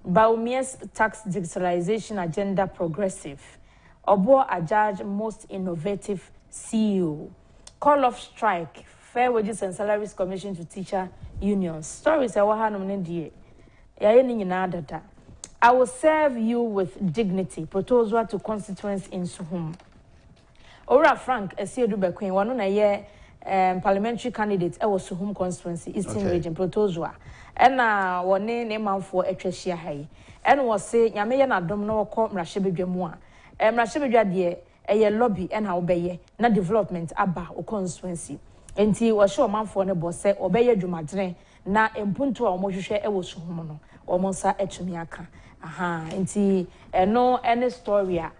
Bawumia's tax digitalization agenda progressive. Obo adjudge most innovative CEO. Call off strike. Fair Wages and Salaries Commission to teacher unions. Stories I will serve you with dignity. Proposal to constituents in Suhum. Ora Frank Esiedu Bequin, one na parliamentary candidate e was Suhum constituency Eastern region Protozua ena wone ne manfo atwahia hai en wo se nyame ye na dom na wokọ mrahebedwamu a mrahebedwa de eye lobby ena wo beye na development aba o constituency enti wo hye manfo ne bo se obeye dwumadene na empunto a wo hwehwe e wo Suhum no wo monsa atumi aka aha enti eno any story a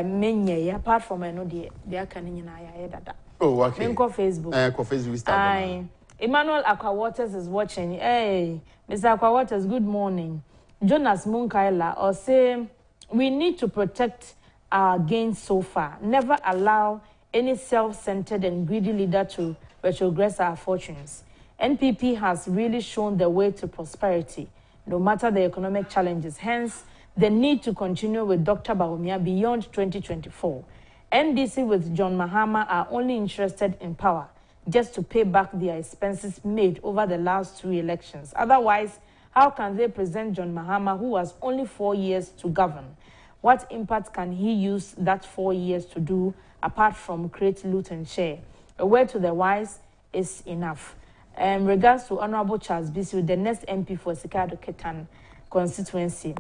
menye apart from eno de aka ne nyina ya dada. Oh, okay. Menko Facebook. Facebook. Emmanuel Aqua Waters is watching. Hey, Mr. Aqua Waters, good morning. Jonas Munkaila or say we need to protect our gains so far. Never allow any self-centered and greedy leader to retrogress our fortunes. NPP has really shown the way to prosperity, no matter the economic challenges. Hence, the need to continue with Dr. Bawumia beyond 2024. NDC with John Mahama are only interested in power just to pay back their expenses made over the last 2 elections. Otherwise, how can they present John Mahama, who has only 4 years to govern? What impact can he use that 4 years to do apart from create loot and share? A word to the wise is enough. regards to Honorable Charles Bisu, the next MP for Sikado Ketan constituency.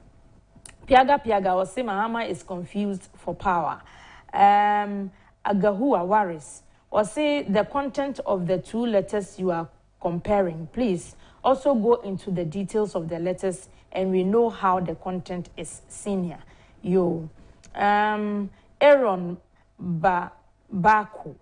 Piaga or say Mahama is confused for power. Agahua Waris or say the content of the 2 letters you are comparing. Please also go into the details of the letters and we know how the content is senior. Yo. Aaron Baku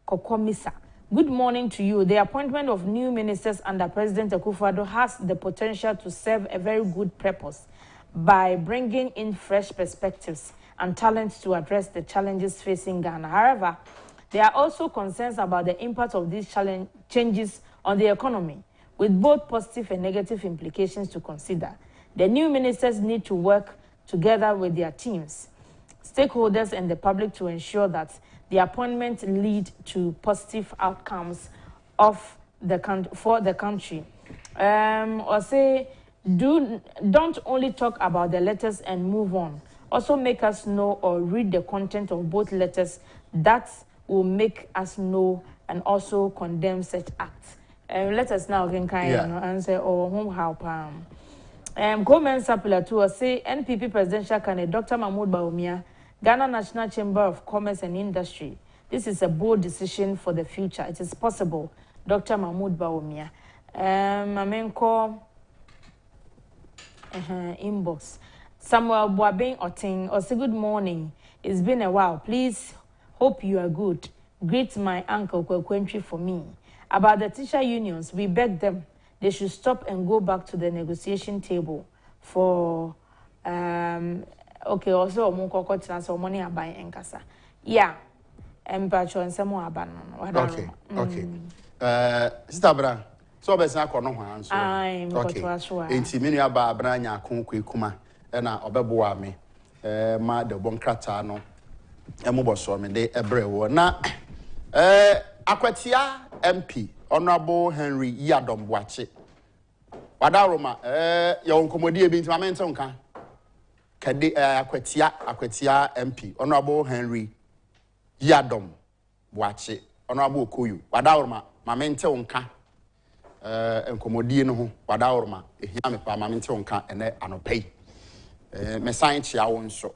Kokomisa. Good morning to you. The appointment of new ministers under President Akufo-Addo has the potential to serve a very good purpose by bringing in fresh perspectives and talents to address the challenges facing Ghana. However, there are also concerns about the impact of these changes on the economy, with both positive and negative implications to consider. The new ministers need to work together with their teams, stakeholders, and the public to ensure that the appointment lead to positive outcomes of for the country. Or say, don't only talk about the letters and move on. Also make us know or read the content of both letters. That will make us know and also condemn such acts. Let us now can answer or whom help. Gomen Sapula to say NPP presidential candidate Dr. Mahmoud Bawumia, Ghana National Chamber of Commerce and Industry. This is a bold decision for the future. It is possible. Dr. Mahmoud Bawumia. Mamenko inbox. Samuel Boabeng Oting or say good morning. It's been a while. Please, hope you are good. Greet my uncle Kwekwenchi for me. About the teacher unions, we beg them they should stop and go back to the negotiation table for okay, also omunkoko transfer money abai enkasa. Yeah. Empacho nsemo aban no. Okay. Okay. Sister Bra, so be say akono ho anso. Ai mkoto aso a. Enti menu aba abra nya akonkwe kuma na obeboa me ma de bonkrata no emoboso me de ebrewo na akwatia MP Honorable Henry Yadom Boache wadaroma ya onkomodi ebi ntima mente nka kade akwatia MP Honorable Henry Yadom Boache Honorable Okoyu wadaroma mamente nka enkomodi no ho wadaroma ehia me pa mamente nka ene anopei me science ya wonso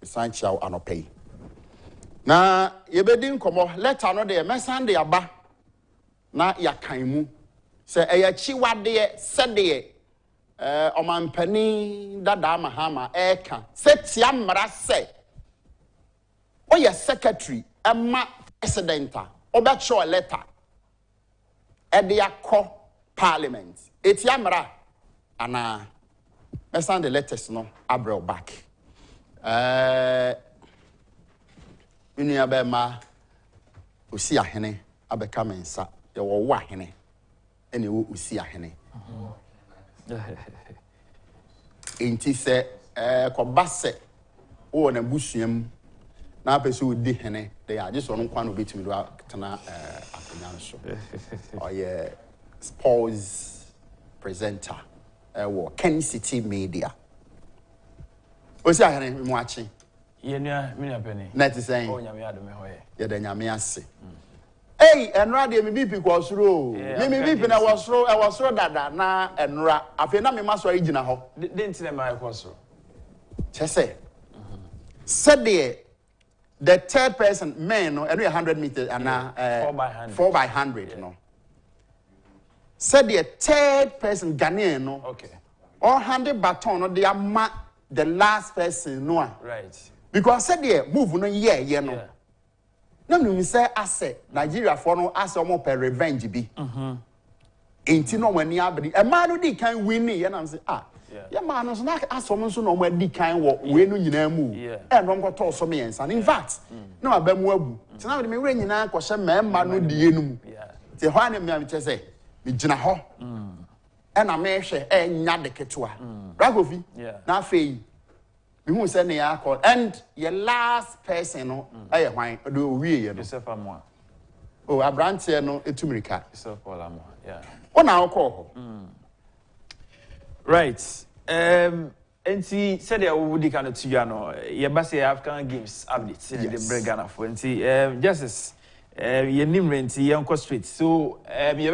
me science ya anopei na yebedi nkomo letter no de mesande aba na yakan mu se eyachi wade se de omanpani dada mahama eka se tia mra se oye secretary ema president obecho letter e de yakọ parliament etia mra ana mesande letters no abrel back inu ya be ma osi ahene abeka mensa ye wo wa hene ene wo osi ahene enti se ko basse wo na busuam na apese odi hene de ya jeso no kwa no betimi do tena apenya so oye sports presenter wo Ken City Media osi ahene mu achi Yenya mina penny. Net is saying, oh, nyame adome hoye. Yeda nyame ase. Hey, enra de me bipi kwa suro. Me bipi na wasro dada na enra. Afi na me maso agina ho. Didn't na my kwa suro. Chese. Said the third person man no every 100 meters and 4 by 100. 4 by 100 no. Said the third person Ghanaian no. Okay. Or handed baton no they are the last person no. Right. Because said the move no yeah no. No no say ase Nigeria for no ase omo per revenge bi. Enti no wani abedi. E man no di kan win ni na say yeah man no so na asom so no mo di kan wo we no nyina mu. E no nko to so me yensa. In fact, no abamu abu. Ti na me we nyina ko hye mema no die no mu. Ti ho ane me che say me gina ho. E na me hwe e nya de ketua. Ragofi. Na afei we who say near call and your last person no eh hwan do wie ye no Joseph Amoa. Oh abrantie no etumirika Joseph Amoa. Yeah. Ona akọ Right. Enti said they would kind of to you know. Ye basi African Games updates in the Bregana for enti justice ye nim renti ye straight so ye be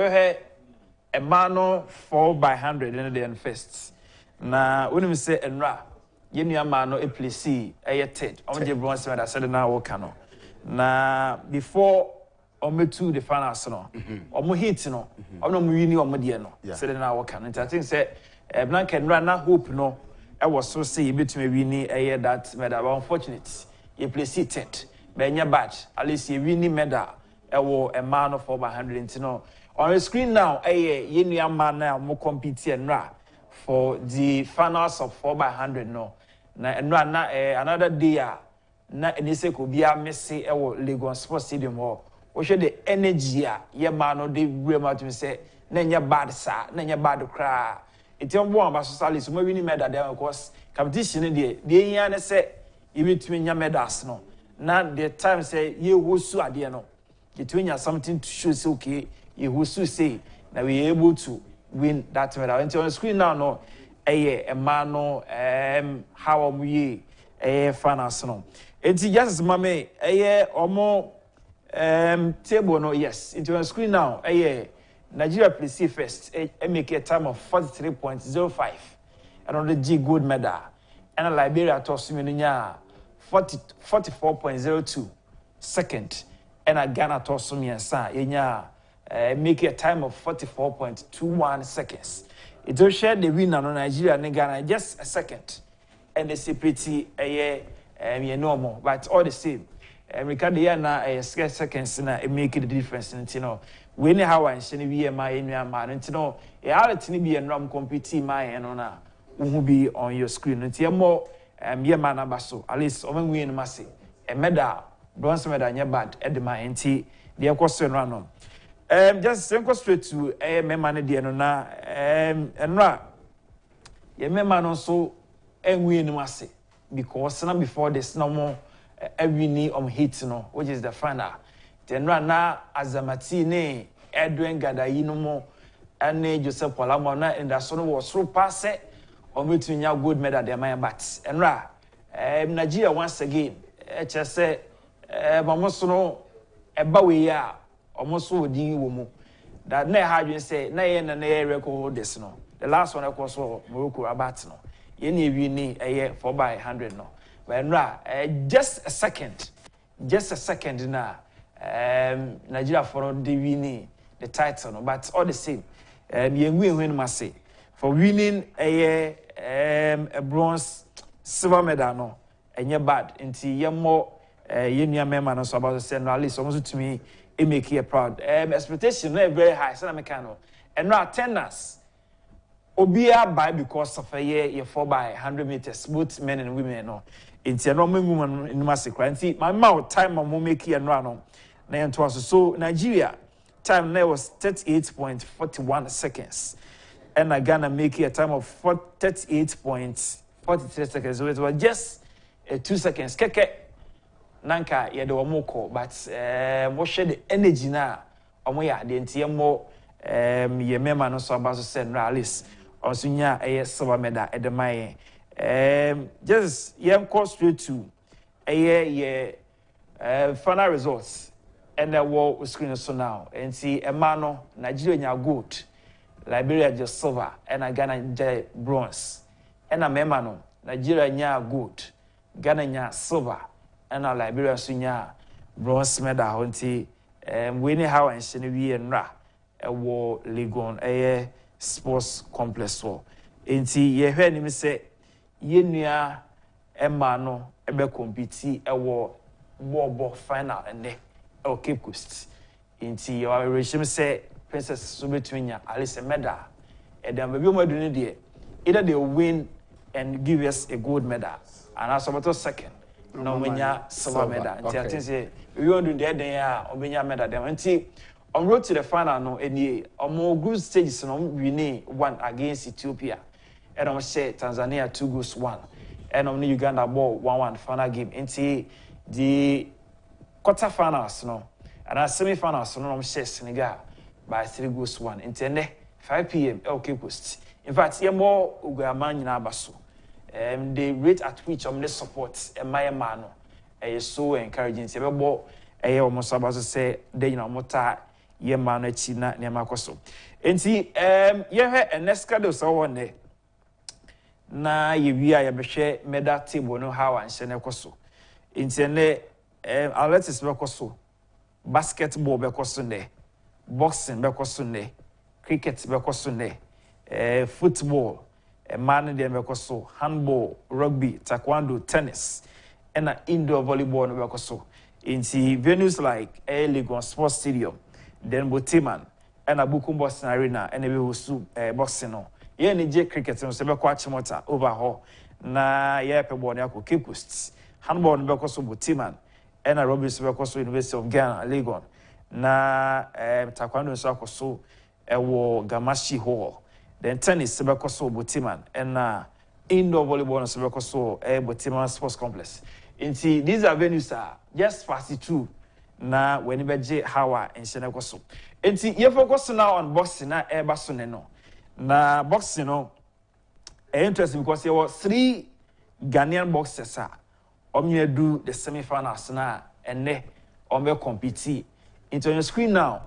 a man no 4x100 in the first na wonim say enra ye nua man no e place e ted on je bronze medal said na wo ka no na before ometu the finals no omo hit no omo mo wini omo de no said na wo ka no I think say blank enra na hope no e was so say e betumi wini that medal but unfortunately ye place ted benya bad at least ye wini medal e wo a man of 4x100 no on the screen now ye nua man na mo compete enra for the finals of 4x100 no na enra na another day na enise ko bia messe e wo Lagos Sports Stadium ho wo hwe the energy ye man no de rema to say na nya bad sa na nya bad kra etiom bo amba so salis mo wini medal dem because competition de hia ne say ye betumi nya medals no na the time say ye hosu ade no you something to show say okay you who say that we able to win that medal. And on the screen now no a man no how we finance no. It's just mame omo table no yes. Into on the screen now Nigeria place first make a time of 43.05 and on the G gold medal and Liberia toss me 44.02 second and Ghana toss me and sa make a time of 44.21 seconds. It will share the winner on Nigeria and Ghana just a second. And they say pretty normal, but all the same. America the na scarce seconds na make the difference. You know, we know how I shall be my man. You know, reality be a ram competing my and on who be on your screen. It's more ye man abaso. At least when we in massy a medal, bronze medal, yeah bad at the my NT. The question run on. Just go straight to me man de no na enra ye me man also enwi no ase because na before this no more awini hit no which is the final enra na azamati ne edwen gadayi no mo ane Joseph Polamo na inda so no was so pass ometunya gold medal de man but enra Nigeria once again just say mamoso no eba we ya almost so di womu that na hadwen say na ye na record this no the last one was so Morocco Rabat no ye na ewi ni 4x100 no but nra just a second na Nigeria for the winning the title no but all the same ye win must for winning a bronze silver medal no enye bad nti ye more ye nua member no so about to say no at least almost to me it make you proud. Expectation not very high. So I'm kind of and now attendance. Obia by because of a year 4x100 meters, both men and women. No, it's a normal woman in massacre. And see, my mouth time I will make and run on. So Nigeria time there was 38.41 seconds, and I Ghana make a time of 38.43 seconds. So it was just 2 seconds. Keke. Nanka ye de omoko but mo share the energy na omo ya de ntie mo ye mema no so abaso send rallies onso nya silver medal e de mai just yem call straight to final results and the war screen so now and see emano Nigeria nya gold Liberia just silver and Ghana nya bronze and mema no Nigeria nya gold Ghana nya silver and our Liberia sunya bronze medal hunty winning how and shini nra a war Legon sports complex so enti ye hwe ni me say ye nua emma no ebe compete e war bobo final ene e Cape Coast enti your regime say princess so betwinya alice medal e dem be mo adunu de either they win and give us a gold medal and as about second no menya silver medal. I think say we want to do the then obenya medal dem. Nti on road to the final no eni omo group stages no win one against Ethiopia. And on say Tanzania 2-1. And on Uganda ball 1-1 final game. Nti the quarter finals no and semi finals no on say Senegal by 3-1. Nti 5 p.m. Cape Coast. In fact, ye more ugaman nyina baso. The rate at which the support my man is so encouraging. almost about to say they mota ye man china near Macoso. And see, you had a nescado so one day. Na ye are a meda table no how and Senecoso. Intene athletics bekoso, basketball bekoso ne, boxing bekoso ne, cricket bekoso ne, football, man dem bekoso, handball, rugby, taekwondo, tennis, and indoor volleyball no bekoso. Inti venues like Legon Sports Stadium, then Botiman, and Abukum Boston Arena, and we boxing no. Ye ni je cricket no se bekwa chimota overhaul na ye pe ball yako Cape Coast. Handball no bekoso Botiman, and rugby so bekoso University of Ghana, Legon. Na taekwondo so akoso ewo Gamashi Hall. Then tennis se bekoso Botiman, and indoor volleyball so bekoso Botiman Sports Complex. Inti these are venues are just fast through na when beje hawa in Senecoso. Inti you focus now on boxing na basso no. Na boxing no interesting because there were 3 Ghanaian boxers do the semi-finals na and ne compete. Into your screen now,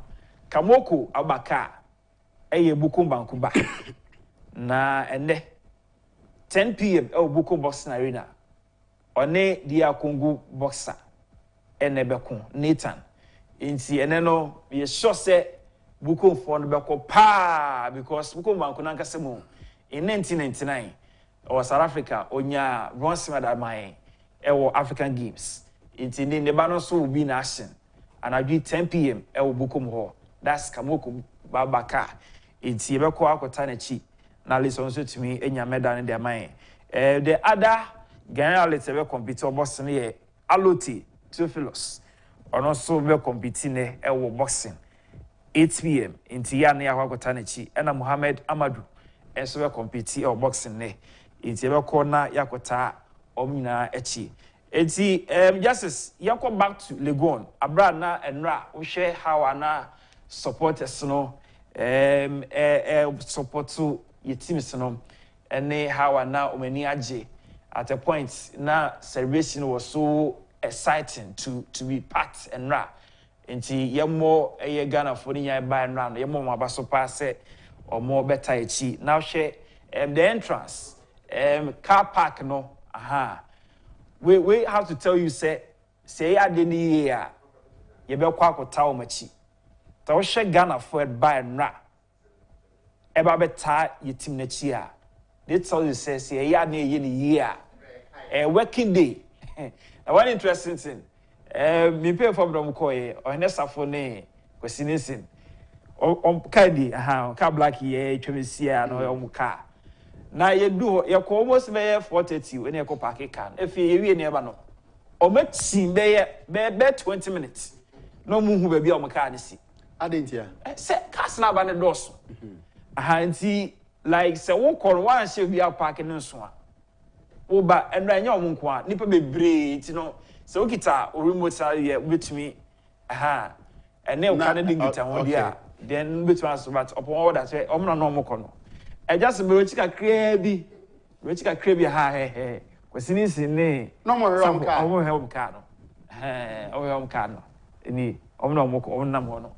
Kamoko Abaka Bukum Bankuba na and ne 10 p.m. Bukum Boxing Arena. One dia Kongo boxer enebekun Nathan inti eneno ye sure say buko for no beko pa because buko banku nankase mu in 1999 or South Africa onya bronze medal man African Games inti ne ba no so be na action and I do 10 p.m. buko ho that's Kamoko Babaka inti beko akota na chi na listen so to me enya medal in their mind the other Ghana let's ever compete or boxing here. Aloti, Theophilus. Or also be competing boxing. 8 p.m. in Tiana Yakotanichi and Muhammad Amadou. And so we compete or boxing ne. In Tiaba corner Yakota Omina Echi. And see, justice, Yako back to Legon, Abrana and Ra, we share how Anna support us no support to your team no and how Anna Omeni Aje. At a point, now celebration was so exciting to be packed and ra. Inti yamo a Ghana for the by and round, yamo mabaso pass or more better echi. Now share the entrance, car park no, We have to tell you say I didn't hear you be kwako tawo machi. Ta wo share Ghana for by and ra. Eba beta ye team na chi a. They tell you say ya na year working day. One interesting thing. Me pay for them koye or nessa for ne kwesinesin. Kadi ka black ye twemisia no car. Na ye do ye ko almost be 4:30 when ye ko park car. If ye wie ne ba no. O meti be 20 minutes. No mu hu ba bia o car ne si. Adentia. Say cars na ba ne doso. Nti like say wo kor wan she bia park ne so a. Oba enra nya omunko a nipa bebre ti no se okita o remote ye betumi ene o kan de ngita ho dia then betumi aso but upon all that say omna no omko no e just be chika krebi kwesini sini no mo help car o help car no o help car no ni omna omko omnam ho no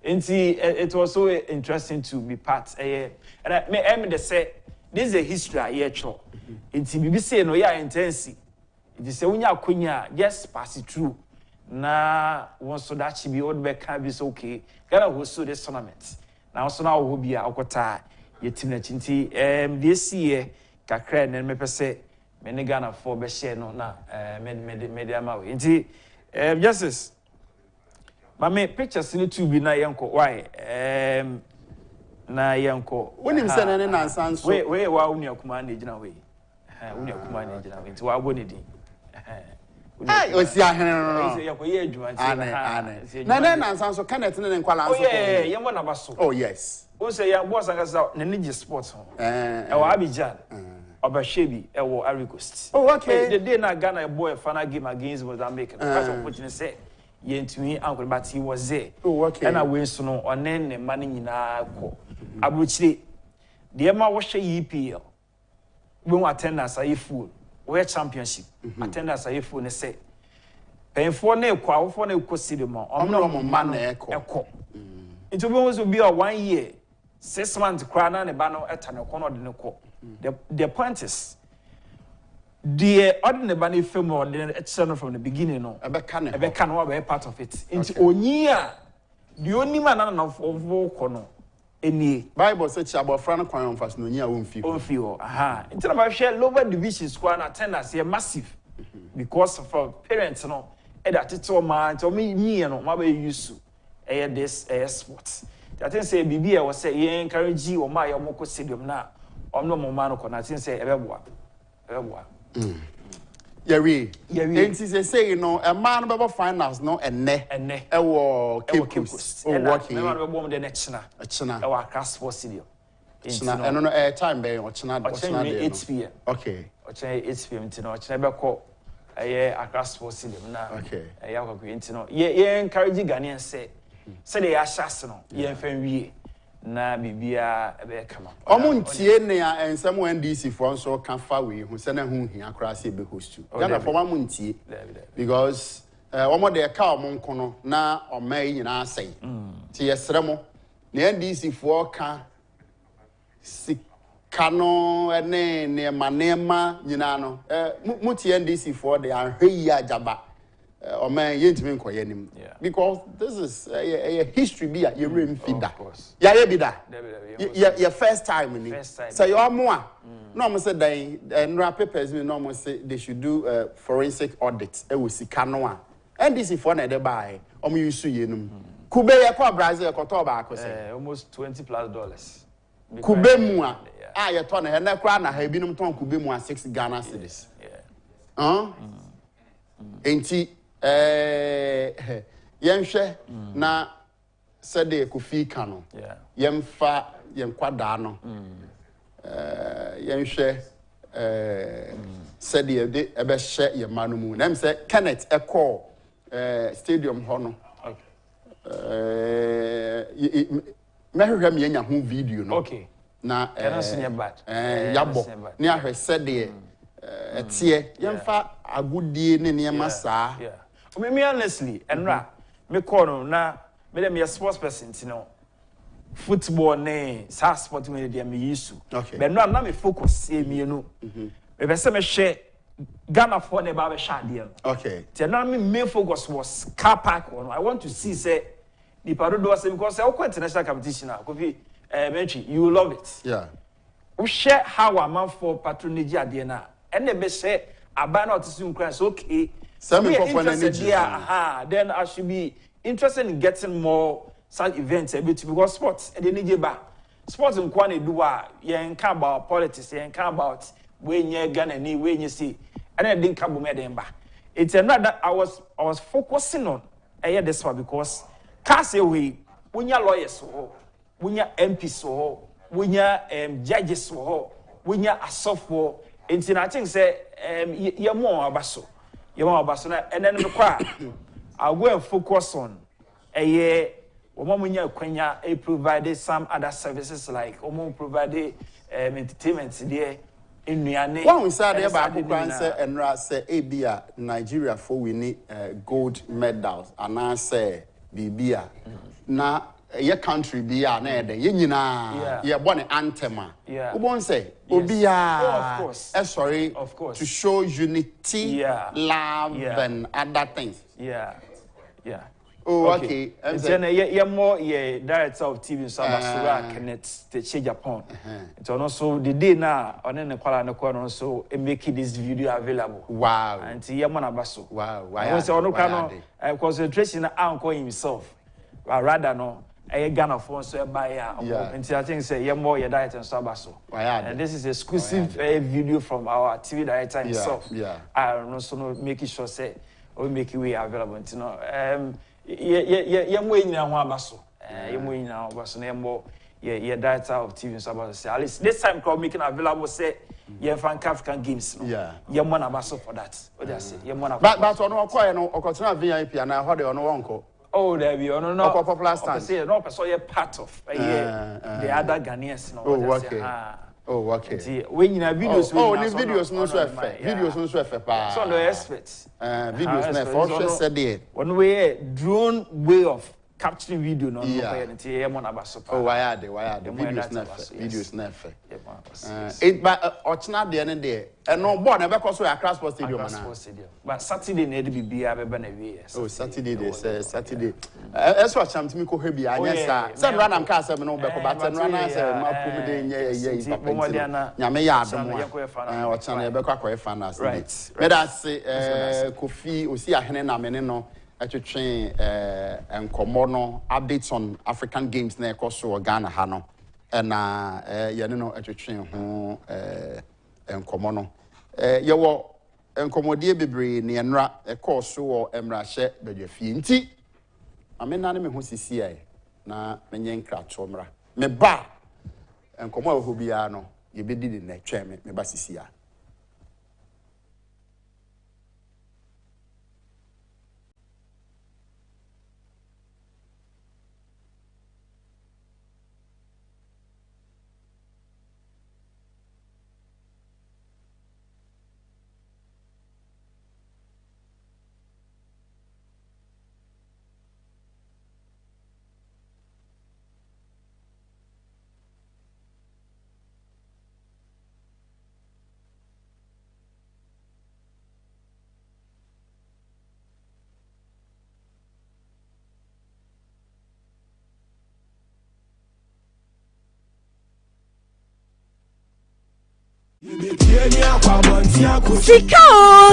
nti it was so interesting to be part and me dey say this is a history here cho nti bibi say no ya intense it say unya akonya just pass it through na won so that chi bi old be can be so okay Ghana host this tournament na so na wo bi a okota ye team na chinti this year kakra na me pese me ne Ghana for be share no na me ama we nti justice mame pictures ni two bi na yenko why na yenko wonim se na nansan so we wa uni akuma na ejina we uni akuma na ejina we nti wa go ne din osi ahene no no yakoye adwuma nti na nansan so kanet ne nkwala anso ko yemo na baso oh yes o se ya boss angasa na niji sports ho wa Abidjan obahwebi wo Ivory Coast oh okay the day na Ghana boy final game against Mozambique because of what you say yentumi ankore but he was there oh okay and we so no one ne ma nyina ko abuchire de ma wo hwe EPL we attendance ayi full we championship attendance ayi full ne say painful ne kwa for ne ko stadium omno man na eko it will be a 1 year 6 months cry na ne ba no eta ne ko no de ne ko the point is the ordinary bani film or the from the beginning no ebe kan be part of it into onyi the only man of kono eni bible say chiabofra no kwan on fast no onyi a wonfi aha into na share lower division squad attendance here massive because for parents no e that it o man to me no ma be use this sports I think say bibi e was say ye encourage o ma ye mo ko stadium na omno mo man ko na think say ebeboa Yari. Enti say you know a man baba finals no enne e wo Cape Coast o working man be bom de nechna e wa Accra Sports Stadium china eno no time be o china de 8 p.m. Okay o china 8 p.m. enti no china be ko Accra Sports Stadium na okay ya ko enti no ye encourage Ghanaians say they assess no ye fan wie na bibia ebe kama omuntie ne a ensem NDC for so kan fa we hu se na hu hia kra se be host Ghana for muntie because omo de ka omo no na omai nyina asai ti yesre mo na NDC for ka sikano ne manema nyina no mutie NDC for de ahwe ajaba or man, yentimi nkoye nim because this is a history be you rem feeder. Yeah, be that. Your first time ni. So you are more. No mo say dan NRA papers me no mo say they should do forensic audit. E wo sika no a. NDC for na dey buy. Omo use ye num. Kube ye kwa Brazil ko to ba ko say. Almost $20+. Kube mu a ye to na kra na ha binum ton kube mu a 6 Ghana cedis. Enti yenhwe na sede Kofi kano yemfa yenkwada no yenhwe sede de ebe hye yemanu mu na mse Kenneth Eko stadium ho no mehwehwem yenya ho video no na yabo ni ahwe sede etie yemfa agudie ne niema saa me honestly enra me call no na me dem sports person you know football ne sa sport me dey me use but no na me focus e me no me be say me share Ghana for ne ba be sha de okay te na me main focus was car park one I want to see say the parodo was because say international competition na Kofi Mentri you will love it we share how a man for patronage ade na and be say abana otisu nkran so okay then I should be interested in getting more such events because sports and the sports in Kwane do you can't about politics, you can't about when you're gonna need when you see and I didn't come with it's another that I was focusing on this one because cast away when you're lawyers when you're MPs when you're judges when you're a software it's I think say you're more abaso. And then I'll go and focus on a year. Omo provided some other services like Omo provided entertainment there in Niane. One we said about answer and say Abia Nigeria for we need gold medals and I say Bibia na your country be na ye nyina ye born anthem won say obia of course sorry of course to show unity love and other things okay and then ye more ye director of TV so Shadrack connect to Japan it also the day now on the kwala no corner so make this video available wow and ye mo na baso wow why say ono kan concentration anko himself rather no Ghana for so buy and I think say more your diet and so and this is exclusive video from our TV director himself I also making sure say we make it available you know more in abaso more in abaso na more your director of TV so about say at least this time crowd making available say fan African games no more abaso for that what I say more but on okoye no okotina VIP and I heard on wonko. Oh, there be no popular stand. Say no, so you're part of the other Ghanaians. No, oh, okay. Oh, okay. See, when you have videos, the videos no so effect. Videos no so effect. So no experts. Videos no effect. Just said it. One way drone way of capturing video no Oh, why are they? Videos no effect. Videos no effect. It but ochna the end there. And no born never cause we across sports stadium na. But Saturday need to be ebe na we. Oh, Saturday they say Saturday. That's what cham timi ko hebi anya sa. Say run am car say me no be ko but run am say ma pum de nye papa. Nyame ya adom a. Ochna ebe kwa kwa fan as. Right. Me da say Kofi osi ahene na me ne no atwetwen enkomo no updates on African games na ekoso Ghana ha no. Na yene no atwetwen ho enkomo no yewo enkomodie bebre ne enra ekoso wo emrahye badwafie nti amena ne me ho sisi ai na menye nkrato mra me ba enkomo a ho bia no ye bedi de na twem me ba sisi a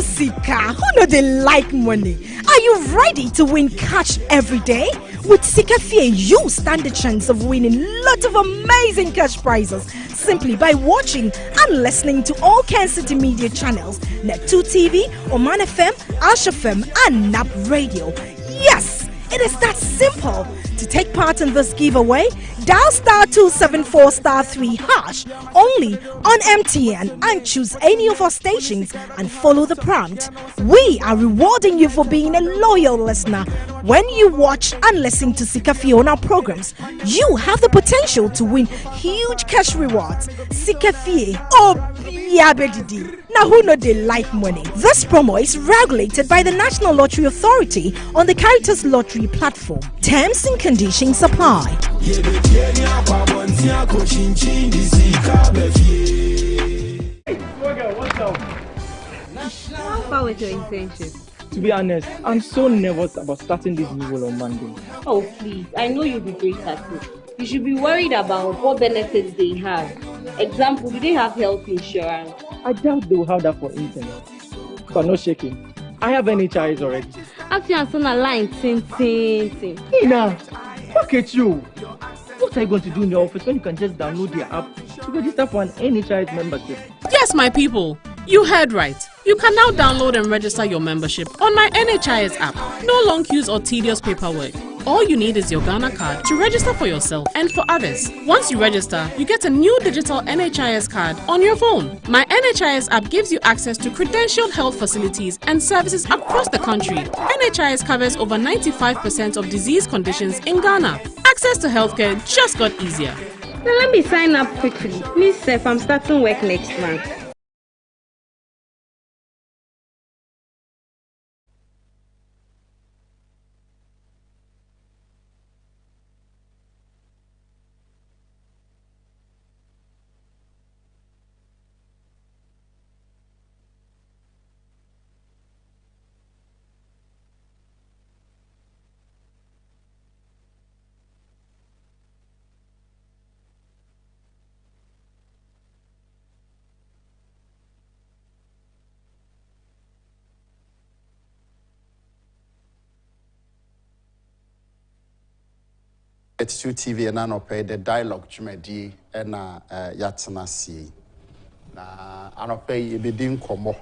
Sika, who know they like money? Are you ready to win cash every day? With Sika Fee, you stand the chance of winning lots of amazing cash prizes simply by watching and listening to all Kansas City media channels, Net2 TV, Omanfm, Ashfm, and NAP Radio. Yes, it is that simple. To take part in this giveaway, dial *274*3# only on MTN and choose any of our stations and follow the prompt. We are rewarding you for being a loyal listener. When you watch and listen to Sika Fee on our programs, you have the potential to win huge cash rewards. Sika Fee, oh yabedidi. Now who know they like money? This promo is regulated by the National Lottery Authority on the Caritas Lottery platform. Terms and conditions apply. How far with your internship? To be honest, I'm so nervous about starting this new role on Monday. Oh, please. I know you'll be great at it. You should be worried about what benefits they have. Example, do they have health insurance? I doubt they will have that for interns. But no shaking. I have NHIS already. After you answer a line, ting. Ina, look at you. What are you going to do in your office when you can just download the app to register for an NHIS membership? Yes, my people. You heard right. You can now download and register your membership on my NHIS app. No long queues or tedious paperwork. All you need is your Ghana card to register for yourself and for others. Once you register, you get a new digital NHIS card on your phone. My NHIS app gives you access to credentialed health facilities and services across the country. NHIS covers over 95% of disease conditions in Ghana. Access to healthcare just got easier. Now let me sign up quickly. Please, Seth, I'm starting work next month. It's TV and I pay the dialogue chumedi and yatsana si na anope ibidin komo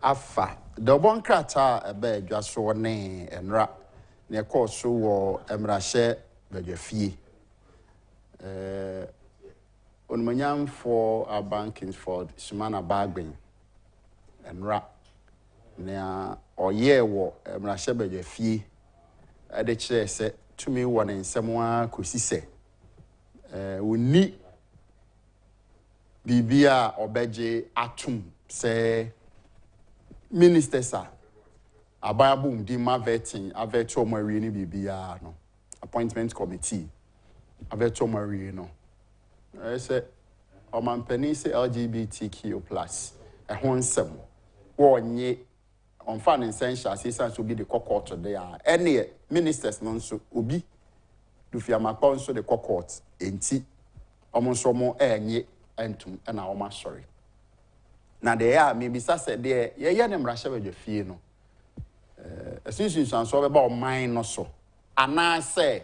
afa the bon krata ebe dwaso ne enra ne course wo emrahye badwafie onmanyam for our bankings for Simana Bagben enra ne oye wo emrahye badwafie ade kire se to me one in someone could see say we need bibia obeje atum say ministers are ababum di ma vetting aveto mari ni bibia no appointment committee aveto mari no say Omanfm say LGBTQ+ ho nsem wo nye on fan essential assistance will be the court there any ministers no so obi do fiamakpa nso the court enti omonso mo enye entum na oma sorry na de ya me bisa se de ye ne mrahye badwa fie no asinsin so be ba o man no so ana say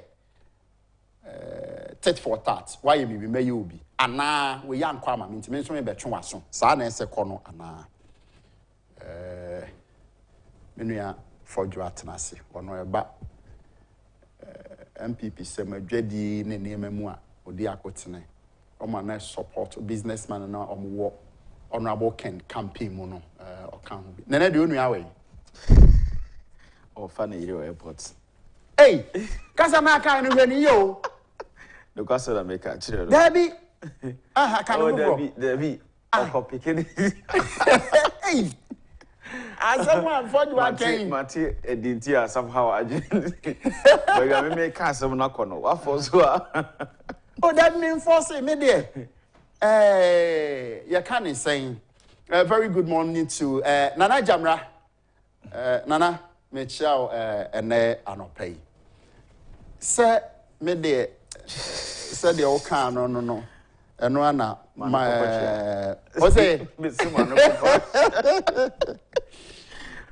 tit for tat why you be maye obi ana we ya nkwa ma me ntime nso me be twe waso saa na ese kɔ no ana menua Fordjour atenase ono eba MPP sem adwadi ne nemu a odi akotene omo na support businessman na omo honorable Ken campaign mu no okan ho bi nene de onua we o fa na yire airport hey kasa ma aka no hwani yo no kasa na make a chire Debbie aha kan no Debbie okopike hey Asamu Fordjour Ken Mati edinti a somehow agent but me make asem na kono wa for so oh that mean force me there you can saying very good morning to Nana Jamra Nana me chao ene anopai se me there se de o kan no eno ana ma o say me sima no ko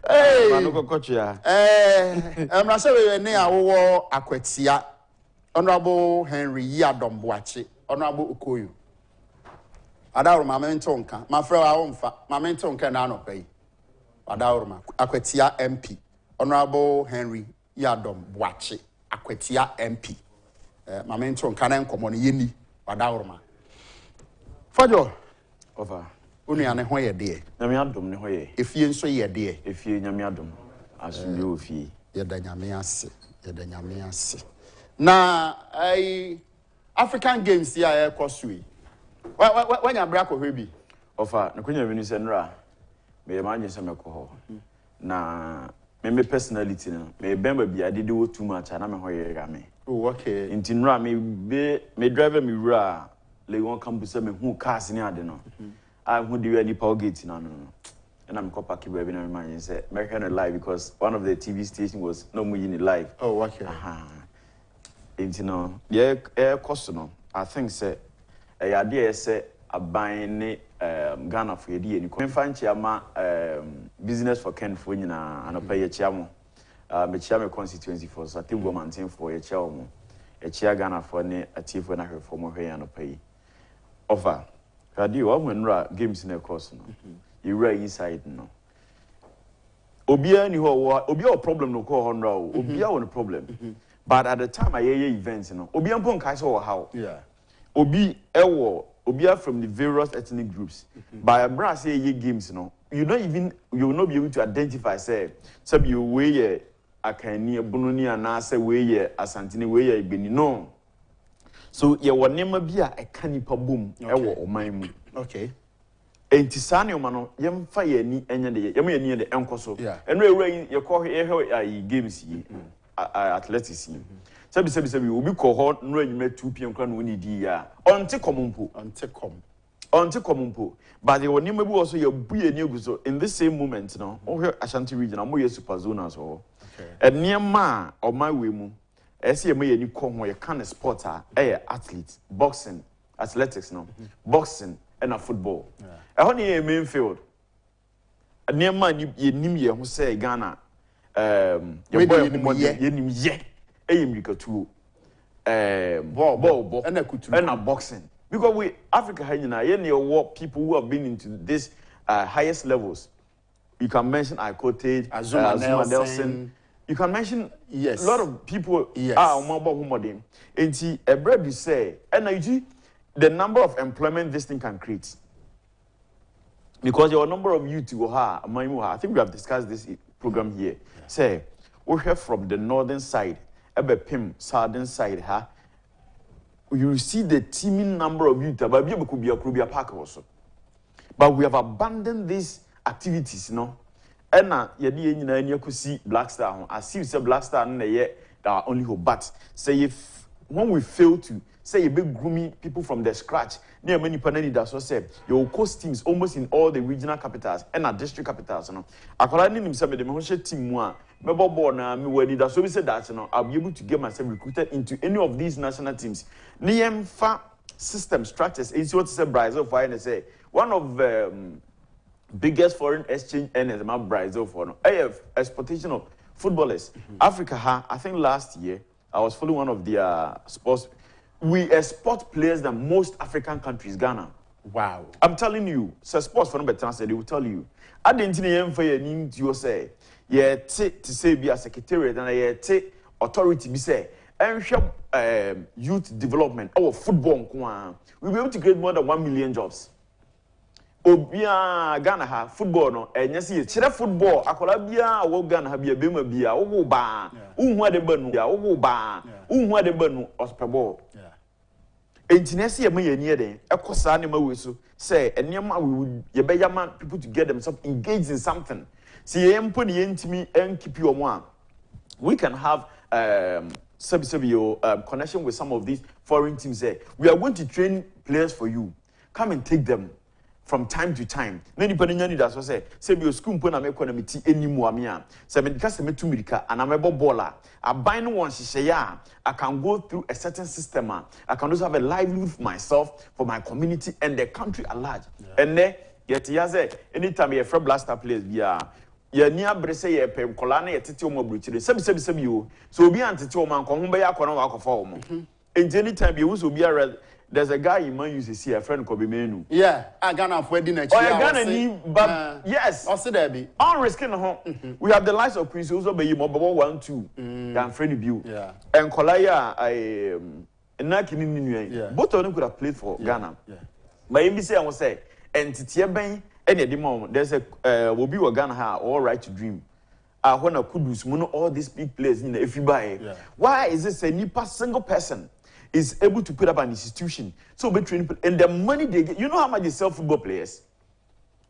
hey manu ko chia emra se we ne awo akwatia honorable Henry Yadom Boachi honorable Okoyo adawro ma mento nka ma frɛ wa womfa ma mento nka na anopai adawro ma akwatia MP honorable Henry Yadom Boachi akwatia MP ma mento nka na nkomo no yeni adawro ma Fordjour over onua ne ho ye de nyame adom ne ho ye efie nso ye de efie nyame adom asumye ofie ye da nyame ase na African Games ya e kosui wanya bra ko hwebi ofa ne konya wini se nra me ma anye se mekɔ ho na me personality no me bemba bia de wo too much na me ho ye ga me oh okay inti nra me driver me wura le won campus me hu cars ni ade no I hu the any power gate no and I'm call park baby na me ma anye se me hwe no live because one of the TV station was no mu yin live oh okay inti no ye cost no I think say ade say aban ne Ghana for yedi eni ko mfa nchiama business for Ken for nyina anopa ye chiamo me chiame constituency for so atebu manten for ye chiamo mo ye chia Ghana for ne atifo na hwe for mo hwe anopa yi over radio wa mwenra games na course no you right inside no obia ni ho obia problem no ko ho nra o obia won problem but at the time I hear events no obia mpo nkai so how yeah obi ewo obia from the various ethnic groups by a brass ye games no you will not be able to identify say you we akani ebununi ana say we asantini we ibeni no so ye wonema bia e kanipa bom ewo oman mu okay enti sane oma no yemfa ye ni enye de yem ye ni de enkoso eno ewura ye ko ye games yi athletics yi Sabi obi ko ho no anyime 2 pm kra no ni di ya onte komumpo but the one maybe also ye buye ni eguso in this same moment no o Ashanti region am ye super zonas ho eniema o my we mu ese ye me ni ko ho ye kan sport athlete boxing athletics no boxing and a football e ho ni ye main field eniema ni ye nim ye ho say Ghana ye boy ye nim ye Tuo, ball, and boxing. Because we Africa, people who have been into this highest levels. You can mention Azuma Nelson. You can mention a lot of people. Yes. And see, a bread you say, and the number of employment this thing can create. Because your number of youth will have, I think we have discussed this program here. Say, we have from the northern side. Ebe pim southern side ha you see the teeming number of youth, but we could be a park also. But we have abandoned these activities, you know. And you could see Black Star. I see you say Black Star and they are only hope. But say if when we fail to say a big grooming people from the scratch, near many panel that's what say your coast teams almost in all the regional capitals and our district capitals, you know. According himself, the Mahoshe team one, me when that's so we said that you know I'll be able to get myself recruited into any of these national teams. Niemfa system structures is what say Brazil for and say one of biggest foreign exchange earners about Brazil for no exportation of footballers. Africa, I think last year I was following one of their sports. We export players than most African countries. Ghana. Wow. I'm telling you, so sports for no better they will tell you. I didn't know for your name to say, yeah, to say be a secretariat and I take authority be say, and youth development or football. We'll be able to create more than 1 million jobs. Obia Ghana ha football no enyasi ye kire football akola bia wo Ghana ha bia bema bia wo ba unhu de banu ya wo ba unhu de banu ospeball entinesi ye maye nie den ekosa ne mawe so say enema we ye be yama people to get themselves engaged in something see ye mpo ne yentimi en keep your one we can have connection with some of these foreign teams there. We are going to train players for you. Come and take them from time to time. Many people that's what say be school mpona me kwana meti enimu amia. Say me kase me tumirika and I'm a baller. I bind one shaya. I can go through a certain system. I can also have a livelihood for myself, for my community and the country at large. And then yet yaze anytime you a blaster players be ye nia brese ye pem kola na ye tete o mabruchire sebi o so obi antete o man ko ho be ya kono wa kofa o mo anytime you so be there's a guy in man use see a friend ko be menu Ghana for di na chi Ghana ni but yes o se there be on risking ho we have the likes of Prince also be mo bobo 1 2 than friend biu and kola ya na kini ni both of them could have played for Ghana but him be say I want say entity ben there's a will be a Ghana ha all right to dream. When I could do all these big players in everybody. Why is this a nipa single person is able to put up an institution? So between and the money they get, you know how much they sell football players.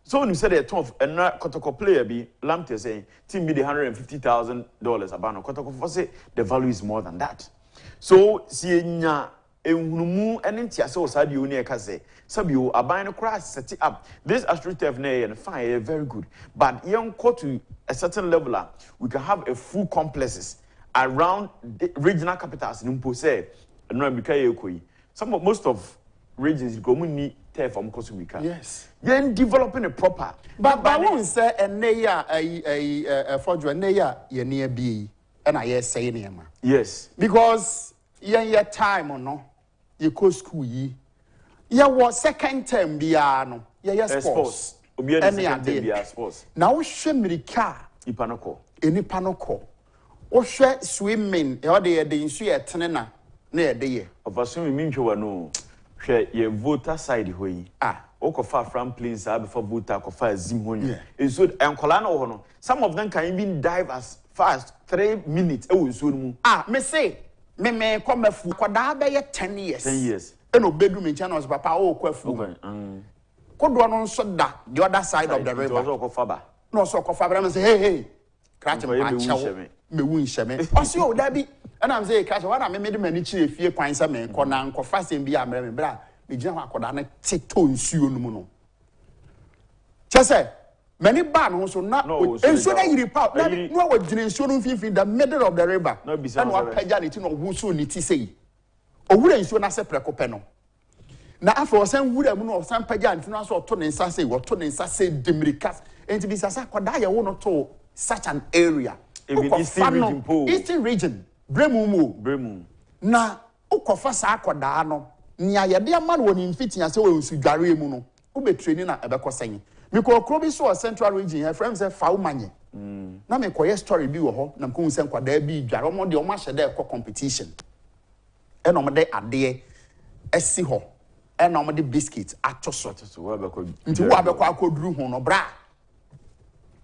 So when you say they're tough, and Kotoko player be Lamte saying team be the $150,000 abano Kotoko for say the value is more than that. So see Ehunumu and Tiaso Sadi Unia Kase. Sabio, a buying a crash set it up. This AstroTurf and fine, very good. But young go to a certain level, we can have a full complexes around the regional capitals in Mpose and most of regions go need turf from Kosumika. Yes. Then developing a proper. But I won't say a neya a Fordjour neya ye near be and I say name. Yes. Because ye time or no. You go school ye. Ya was second term biano. Ya sports. Any sports. Now Shemirika. Ipanoko. O share swimming. Or the insu tenena near the year. Of assuming mean you no. Share ye voter side way. Oko far from planes before voter kofa zim and so and Colano hono. Some of them can even dive as fast 3 minutes. Me say. Me come fu kwada be 10 years. 10 years. No bedroom in China was papa kwafu. Kodwa no so da the other side of the river. No so ko faba me say hey crash me wun sheme. O se o da bi and I'm say crash what am me de mani chi efie kwan say me ko na nko fa sem bi amre me bra me gina ho akoda na tito nsuo no mu no. Chese many ban also not ensuo na yiri pa no wa gina nsuo no mfimfin the middle of the river. And wa pagya ne ti no wuso ni ti sei. Owura nsuo na se preko pe no na afọ osan wura mu no osan pagya ne ti no so oto ne nsa sei oto ne nsa sei demirikas enti bi sasa kwada ye wo no to such an area even eastern region bremu na ukofa sa kwada no nia ye de ama no woni mfitia se wo nsu dware mu no wo be training na ebekosen me ko okro bi so central region here friends say fa umanye na me ko ye story bi wo ho na ko nsen kwada bi dware mo de o ma hye de competition e no mo de ade esi ho e no mo de biscuit atoso wo abekọ nti wo abekọ akoduru ho no bra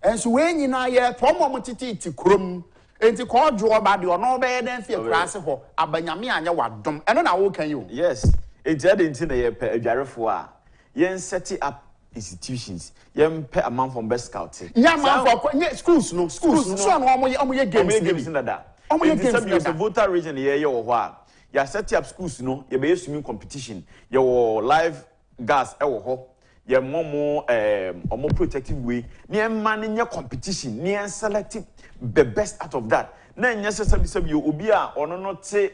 enso we nyina ye tomo mo titi krom enti Fordjour ba de ono be den fie krase ho abanyame anya wadom eno na wo kan yo yes enti ade enti na ye pe adwarefo a yen set up institutions yen pe Omanfm best scout ya Omanfm schools no so no omo ye games na da omo ye games na da voter region ye wo ho a ya set up schools no ye be swimming competition ye wo live gas e wo ho ye momo omo protective way ne man nye competition ne select the best out of that na nya sabi obi a ono no te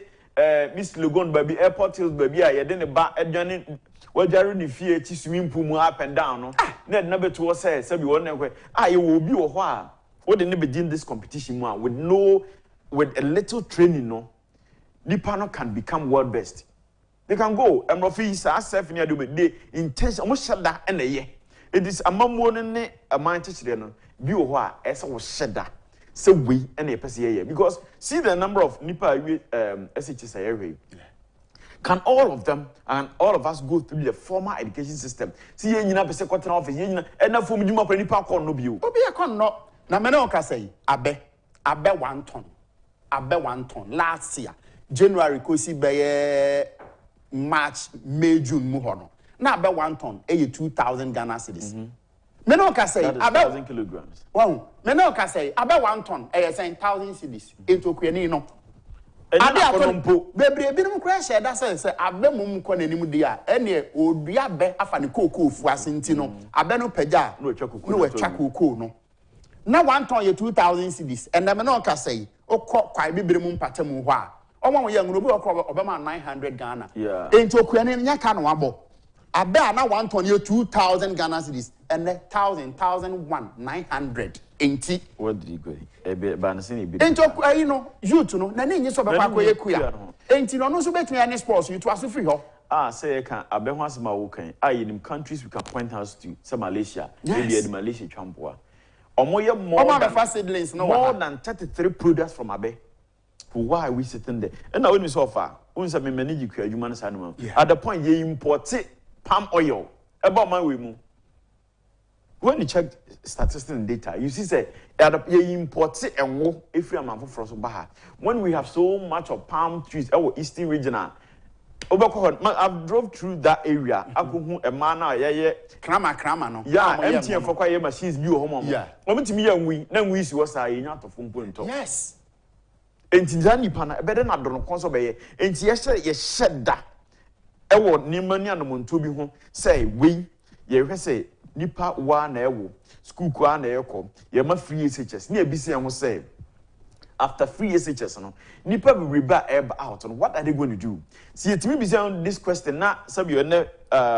Miss Legon baby airport hills baby a ye de ne ba adwane wajare ni fie ti swimming pool mu up and down no na beto wo say sabi wo na kwe ye wo obi wo ho a wo de ne begin this competition mu a with a little training no nipa no can become world best. They can go and refuse self near the intention almost shut that and ye. It is a mamon a mind to be what as I was shed that. So we and a person because see the number of Nipa SHS area. Can all of them and all of us go through the formal education system? See, you know, person quarter office, and now for me, you might Nipa con no view. Obi a con no. Na meno ka say, abe 1 ton. Abe 1 ton last year. January kosi be March, May, June, muhono. Na abe 1 ton, 2,000 Ghana cedis. Meno ka say, abe 1,000 kilograms. Wow, meno ka say, abe 1 ton, 1,000 cedis. Into kweni no. Ade atonpo bebre binum kra share da say abe mum ko nanim dia ene odua be afa ne kokoo fu asenti no abe no pagya no atwa kokoo no na 1 ton ye 2,000 cedis ende me no ka say okọ kwai bebre mum patam ho a omo ye ngro bi okọ obema 900 Ghana enti okuane nya ka no abo abe na 1 ton ye 2,000 Ghana cedis ene 1,900 enti what did you go ba na se ne bi enti you know youth no na nyi so be kwa koye kuya enti no so betumi any sports you to aso free ho say can abe ho asema wo kan in countries we can point out to say Malaysia maybe the Malaysia champoa omoye more than 33 products from abe. Why are we sitting there? And now when we so far, when we manage human animal, at the point you import palm oil about my way. When you check statistics and data, you see say you import and wo if you am for baha. When we have so much of palm trees, our eastern region. I've drove through that area. I go a man krama no. Yeah, empty and for quiet machines be home. Yeah. Moment to me and we see what's I not of phone. Yes. Enti zani pana better na dono konso be enti ye shed da e wo nimani anomonto bi ho say we ye hwe say nipa wa na ewo school kwa na ekọ ye ma free SHS na ebisi en ho say after free SHS no nipa be reba out on what are they going to do? See etimi bi say this question na sabi you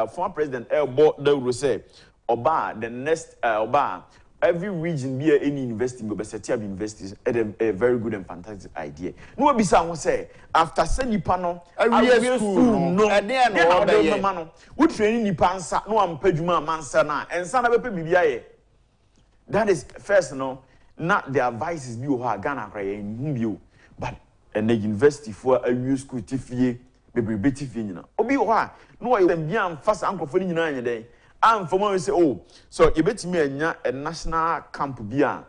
former president Elbo Dauro say oba the next oba every region be any university go be set up universities at a very good and fantastic idea. No be say after send nipa no every school no e dey no we train nipa ansa no am padwuma mansa na ensa na be pe bibia ye. That is first no not the advices be o Ghana kra ye mbio but and the university for a school tifie be tifie nyina obi o ha no ye dem bia amfa sa ankofo ni nyina anye den. And for me say, oh, so you bet me a national camp bia.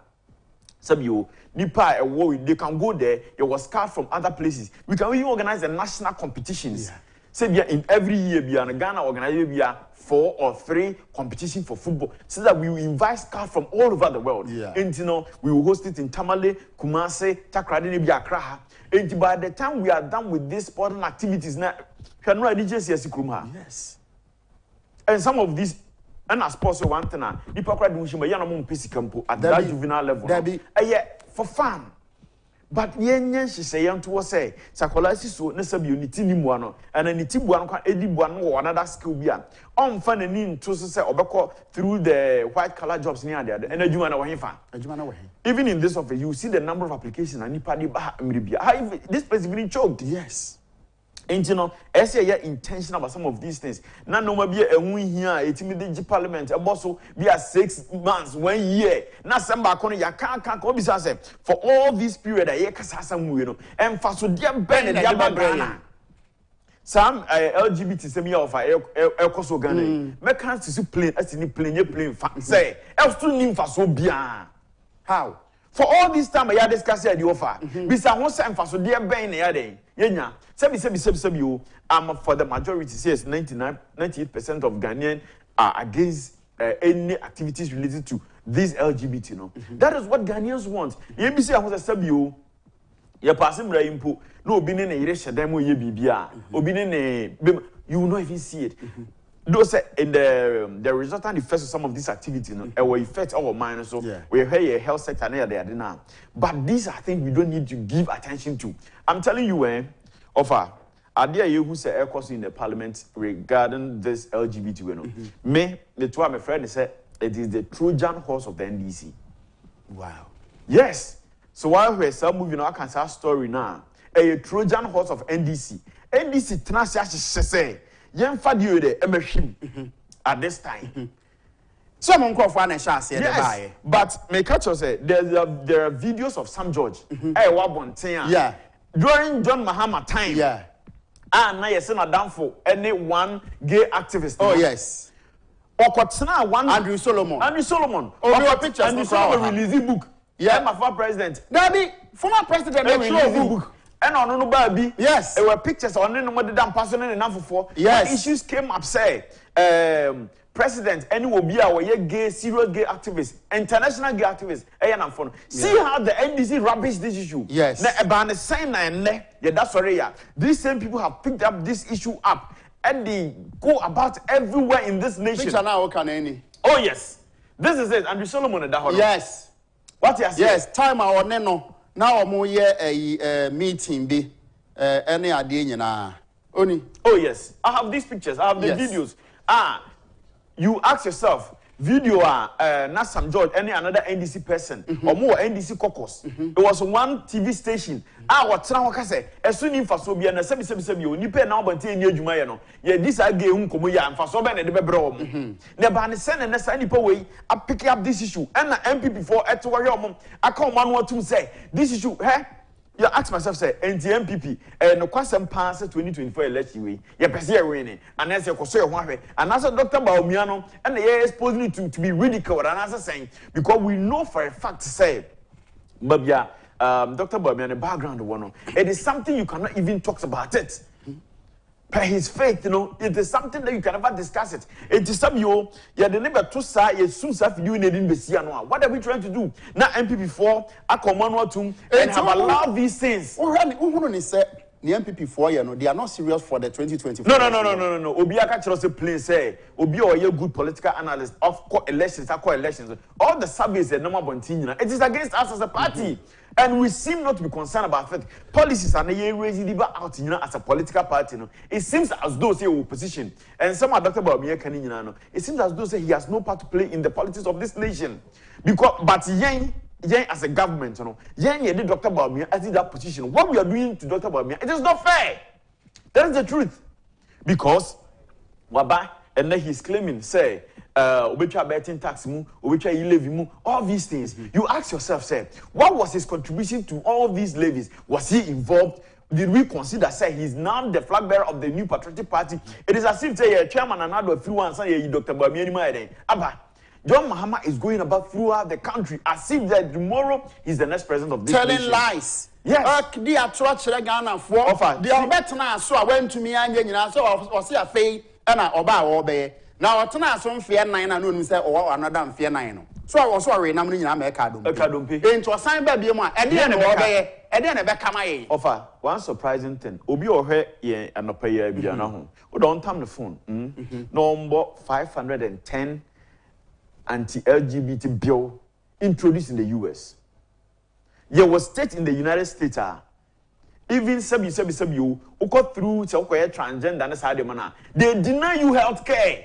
Sabio, Nipa, they can go there. It was scarred from other places. We can even organize a national competitions. Say in every year, Ghana organize 4 or 3 competition for football, so that we will invite scouts from all over the world. And you know, we will host it in Tamale, Kumasi, Takrady, Accra. And by the time we are done with these sporting activities, now can we just yes. And some of these, and as possible, one thing, hypocrite mushima yana mum pisikampo at that juvenile level. For fun. But yen she say young to say, Sakolasi so nesabi unity ni muano, and an itibuan can edibuan or another skill bian. On fun and in to say obeko through the white collar jobs near there, and a Jumana Wahifa. Even in this office, you see the number of applications and Nipadi Baha Miribia. This place really choked. Yes. And you know, as you intentional about some of these things. Now, no be a win here, a timid parliament, a boss be a 6 months, 1 year. Now, some back on ya can't for all this period, I can't and for so dear Ben and Yabba. Some LGBT semi of a coso gun. Make hands to plane as in plane, say, else to name for so bien. How? For all this time, I discussed the offer. Bisa who say for so dear Ben yade. Yenya. Sebi you. For the majority says 98% of Ghanaian are against any activities related to this LGBT. No, that is what Ghanaians want. You say who say you. You passing bra impo. No, be ne yere shedemo ye bibia. Obi ne you will not even see it. Those in the resultant effects of some of this activity, will affect our mind. So we hear a health sector near there now. But these are things we don't need to give attention to. I'm telling you, offer. Are there you who say air course in the parliament regarding this LGBT? Me, the two my friend said it is the Trojan horse of the NDC. Wow. Yes. So while we're still moving on, I can say a story now. A Trojan horse of NDC. NDC say. At this time. Someone call for an shall say, yes, but may catch us say there are videos of Sam George. Yeah. During John Mahama time. Yeah. And now you're not down for any one gay activist. Oh, yes. Or one Andrew Solomon. Oh, your pictures. Andrew Solomon release president. Yeah, my former president. Daddy, former president. Book. And on no baby. Yes. There were pictures on no more than person enough for. Yes. Issues came up say president any will be our gay serial gay activists, international gay activists. See how the NDC rubbish this issue. Yes. That's sorry. These same people have picked up this issue up and they go about everywhere in this nation. Oh yes. This is it. Andrew Solomon yes. What you saying? Yes, time our neno. Now I'm here a meeting be any idea na only. Oh yes, I have these pictures. I have the videos. You ask yourself, video not Sam George, any another NDC person or more NDC caucus. It was one TV station. What now say? As soon as for be na sebi you pay now but in your no. Yeah, this I gave komo ya and for so be the bro. Ne ba ne send na say nipa way I pick up this issue and na MP before eto worry I come one or two say this issue you ask myself say NTMPP no kwasem pass 2024 election way you person winning and as you so your and as Dr. Baumiano and they exposing it to be ridiculed and as saying because we know for a fact say but yeah Dr. Baumiano background one it is something you cannot even talk about it. Per his faith, it is something that you can never discuss it. It is some you the neighbor to say you soon self you need in the what are we trying to do? Now MP4, I come on or two and have allowed these things. Who say the MP4 they are not serious for the 2024. No. Obiaka Chelsea please say Obi or a good political analyst of elections, all the surveys and number bontina. It is against us as a party. And we seem not to be concerned about it. Policies are not raising out as a political party. It seems as though say opposition. And some are Dr. Baumiano, it seems as though say he has no part to play in the politics of this nation. But Yang as a government, Yang did Dr. Baumiano as in that position. What we are doing to Dr. Baumiano, it is not fair. That is the truth. Because Waba, and then he's claiming, say, obecha betting tax mu, obecha levy mu, all these things. You ask yourself, say, what was his contribution to all these levies? Was he involved? Did we consider, say, he's now the flag bearer of the new patriotic party? It is as if, say, chairman and another few ones say, Dr. Baumiano, Abba, John Mahama is going about throughout the country as if that tomorrow he's the next president of this nation. Telling lies. Yes. They are trying Ghana for offer. They are better now. So I went to me and so I see a fee and I obey. Now I turn out some fear 9 and no say or another fear 9. So I was sorry, I'm in America. Into a sign baby, and then obey, and then a back my offer. One surprising thing. Obi or her yeah and not pay a home. We don't turn the phone. Number 510 anti-LGBT bill introduced in the US. There was state in the United States even sabi you who got through to transgender and side manner. They deny you health care.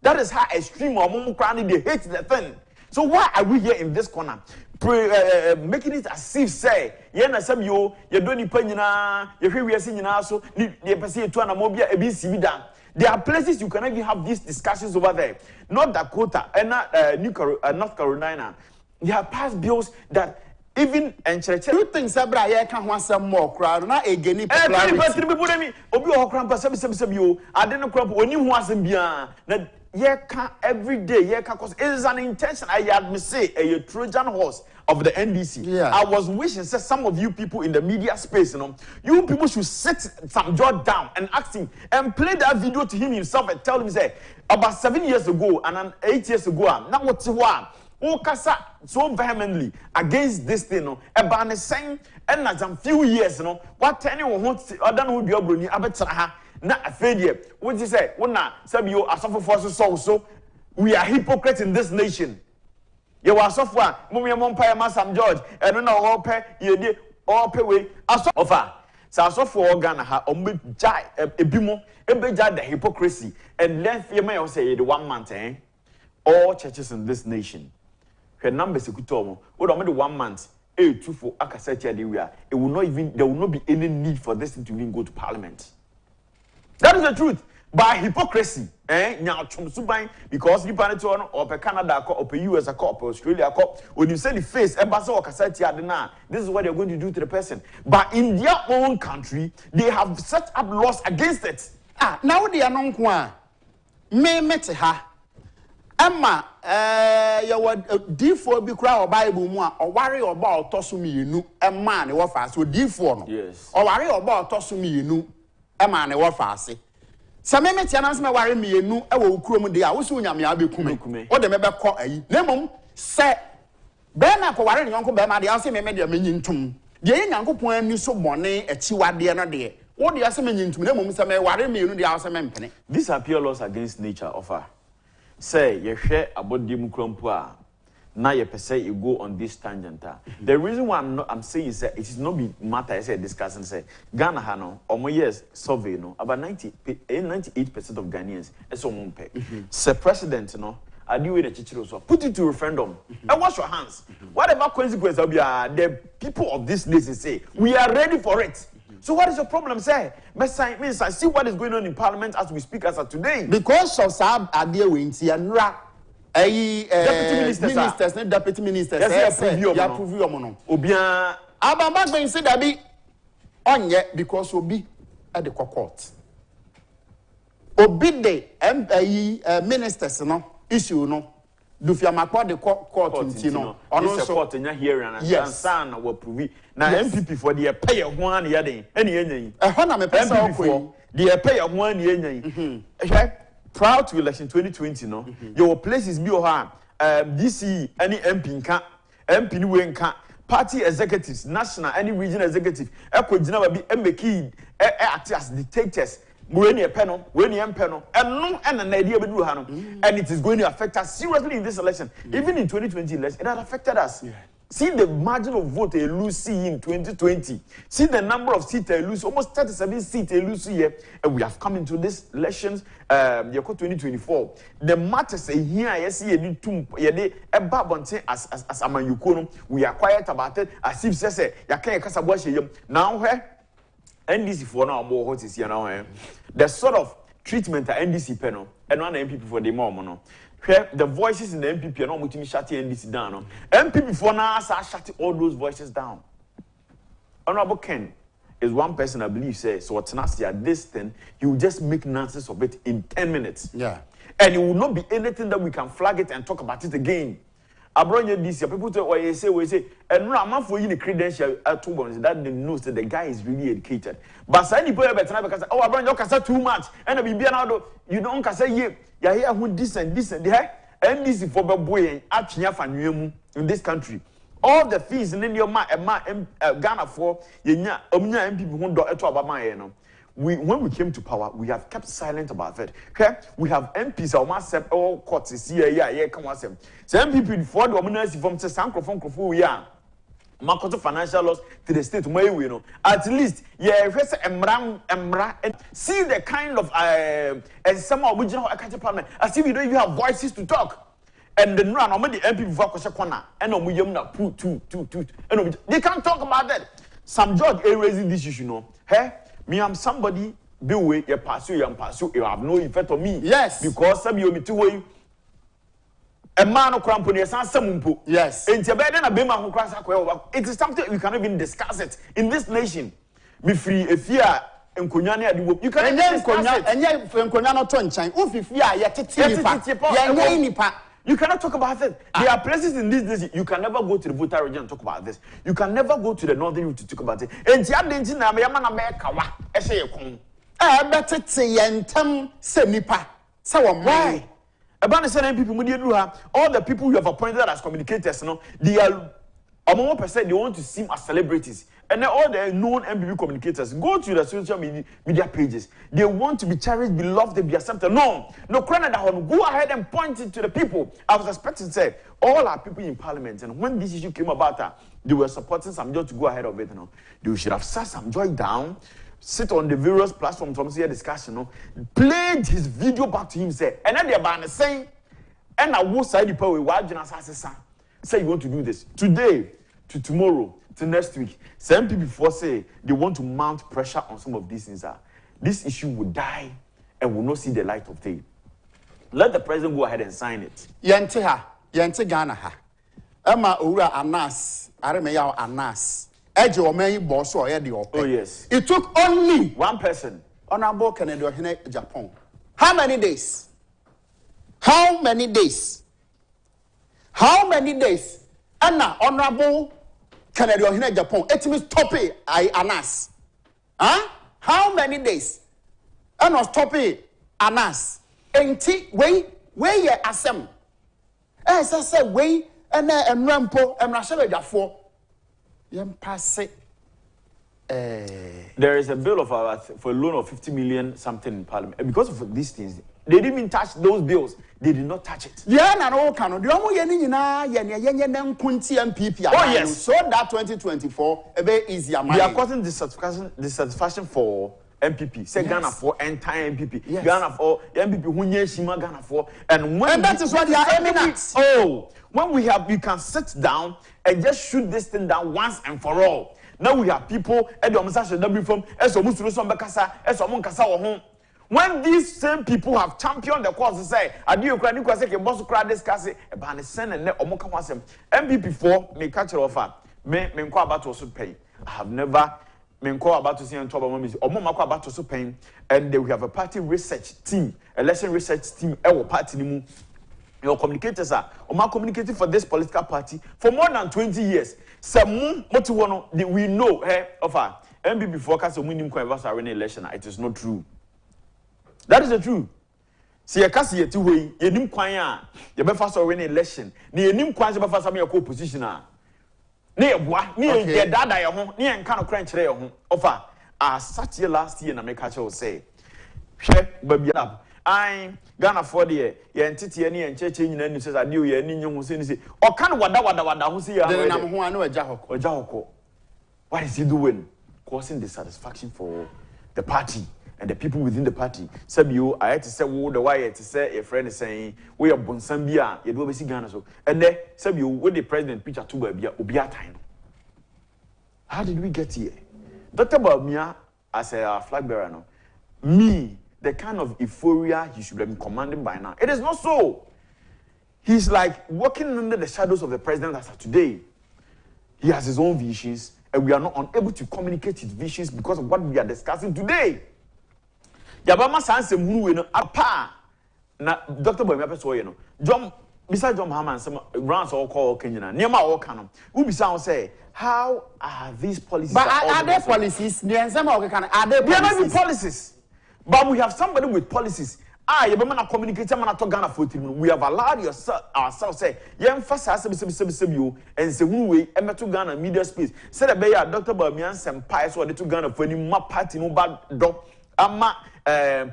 That is how extreme or they hate the thing. So why are we here in this corner? Making it as if say, yena sabi you don't penina, you hear we are seeing so you perceive to an amobia a there are places you can even have these discussions over there. Not Dakota and North Carolina. They have passed bills that even and church. You think Sabra can want some more crowd? Not again. Obi or cramp, sabi I didn't crump when you want some beyond that every day, because it is an intention. I admit say a Trojan horse of the NDC. Yeah. I was wishing say some of you people in the media space, you people should sit some jaw down and ask him and play that video to him himself and tell him say about 7 years ago and 8 years ago, now what's one? Kasa so vehemently against this thing, about the same and as a few years, what anyone wants other who be obroni abetraha na afedie. What you say? Una sabio asofo force so we are hypocrites in this nation. You are software, Mummy Mompire Massam George, and no all pay ye all pay way. Asofa. So for Ghana ha jai ebimo ebeja the hypocrisy and length you may say the 1 month all churches in this nation. Her numbers ekutomo. What only 1 month 824 akasetia de we are. It will not even there will not be any need for this thing to even go to parliament. That is the truth. By hypocrisy, because you pan it on or per Canada or per US or per Australia, when you say the face, embassy or cassette, this is what they're going to do to the person. But in their own country, they have set up laws against it. Now they are non qua. Me met her. Emma, you were D4 be crowd or Bible more or worry about Tosumi, you knew a man or fast with D4. Yes. Or worry about Tosumi, you knew a man or fast. Some maintenance may worry me, no, I will crum the house when I'm yabi kume, or the member call a lemon, say, Ben, I worry Uncle Bama, the house may make a minion tomb. The young Uncle Point knew so money at Chiwa the other day. What the assembly to them, some may worry me, the house and these are pure laws against nature offer. Say, you share about Dim Crumpua. Now you per se you go on this tangent. The reason why I'm saying is that it is not be matter I said discussing say Ghana hano or more years survey about 98% of Ghanaians is on pay. Sir President I do with the chichiro put it to referendum and wash your hands. Whatever consequence of the people of this nation say we are ready for it. So what is your problem, sir? Means I see what is going on in Parliament as we speak as of today. Because of Sab Adia Winty and deputy ministers, deputy ministers. Yes, you approve your mono. Obia Abamba going say that be on yet because Obi at the court. Obi the ministers no issue no. Do you make the court in no? On also court in your hearing and son will prove now MPP for the pay of 1 year any. A honor me person for the pay of 1 year. Proud to election 2020, your places be DC, any MP can't, MP New can't, party executives, national, any regional executive, Echo Geneva be MBK, act as dictators, when you panel, when you panel, and no, and an idea with Luhano, and it is going to affect us seriously in this election. Even in 2020 election, it has affected us. See the margin of vote they lose in 2020. See the number of seats they lose, almost 37 seats they lose here. And we have come into this elections, 2024. The matter say here, I see a babonte as a man we are quiet about it, as if say, now where NDC for now more what is here now. The sort of treatment that NDC panel and one MP for the moment. The voices in the MPP are not much shutting NDC down. MPP for now shutting all those voices down. Honorable Ken is one person I believe says so what's nasty at this thing, he will just make nonsense of it in 10 minutes. Yeah. And it will not be anything that we can flag it and talk about it again. I brought you this year. People say, we say, and no, I'm not for you the credential two ones that they know that the guy is really educated. But some people are better because I brought you can say too much, and be now you don't can say yeah, here who this and and this is for the boy and in this country. All the fees in your Ghana for Yenya MPP who do it about my when we came to power, we have kept silent about it. Okay? We have MPs or myself all courts here, come on, some MPP for the ominous from the Sanko from Kofu, yeah. Market financial loss to the state where we know. At least, yeah, first Emra and see the kind of and some original parliament. As if you don't even have voices to talk. And then run on the MP for Kosakwana and on William Napu two. And they can't talk about that. Some judge raising this issue, no. Hey? Me, I'm somebody, be away, you pass you, you have no effect on me. Yes. Because some you me to way. A man of crampony, some yes. And it is something we cannot even discuss it in this nation. Me free, if you are nkonya ne ade wo. You can nkonya no to nchan. Ufifi a yetete nipa. You cannot talk about it. There are places in this district you can never go to the voter region and talk about this. You can never go to the northern region to talk about it. Enti adenti na me yama na me kawa ehye yekon. Betete yentem se nipa. Se wo why? About the same people all the people you have appointed as communicators, they are among 1% they want to seem as celebrities. And then all the known MPP communicators go to the social media pages. They want to be cherished, be loved, they be accepted. No, go ahead and point it to the people. I was expecting to say all our people in parliament, and when this issue came about, they were supporting Sam Joy to go ahead of it. They should have sat Sam Joy down, sit on the various platforms from here discussion, played his video back to him, say, and then they're about saying, and I will say the power why say you want to do this today to tomorrow. Next week, some people before say they want to mount pressure on some of these things. This issue will die and will not see the light of day. Let the president go ahead and sign it. Yente Ghana ha. Emma Ura Anas, Aremeya Anas. Eje Omei Bosso or Eddie. Oh yes. It took only one person. Honorable Canada Japan. How many days? How many days? How many days? Anna Honorable Canada in Japan, it means stop it. I Anas. Huh? How many days? And not stop it. Anas. Enti way ye asem. I say way and rampo and Rashaba Jafo. Yem pass it. There is a bill for a loan of 50 million something in Parliament. And because of these things, they didn't even touch those bills. They did not touch it. Yeah, no, cano. The only MPP. Oh yes. So that 2024 a bit easier. They are causing dissatisfaction for MPP. Say yes. Ghana for entire MPP. Yes. Ghana for MPP. Who Shima Ghana for and that is what they are aiming at. Oh, when we can sit down and just shoot this thing down once and for all. Now we have people at the Omanfm from when these same people have championed the cause, say, I do Ukraine, boss cry discuss it, about send and Omoka wasem. MP4 may catch your offer, may call about to pay. I have never been called about to see on top of mommy or Momaka about to pay, and we have a party research team, election research team, our party. Your communicators are communicating for this political party for more than 20 years. Some we know of our MPP forecast of winning election. It is not true. That is the truth. See, a cast yet way, you nim quaya, you be fast or win election. Near nim quaya, but for your co-position. Near what? Near your dad, your home, near and kind of crunch your home. Offer, I sat here last year and I make a say, share, baby up. I Ghana for the year, entity any and church in any says I knew you any young say, or can wada who see I know a Jahoko. What is he doing? Causing dissatisfaction for the party. And the people within the party. Some you, I had to say, "Wo the why to say a friend is saying we are Bonsambia, you do be Ghana so." And then some you, when the president picture to be Obia time. How did we get here? Dr. Bamia, as a flag bearer, no, me, the kind of euphoria he should have been commanding by now. It is not so. He's like walking under the shadows of the president as of today. He has his own visions, and we are not unable to communicate his visions because of what we are discussing today. Yabama sanse muru no apa na Dr. Boy mepe so ye no John beside John Mahama some rounds all call Kenya niam a all kan who bisa say how are these policies but are there policies the answer are there policies but we have somebody with policies yabama na communicate man to Ghana for team we have allowed ourselves say ye emphasize se you and say who we emeto Ghana media space say the be Dr. Boy me ansem pie so de to Ghana for any ma party no bad do ama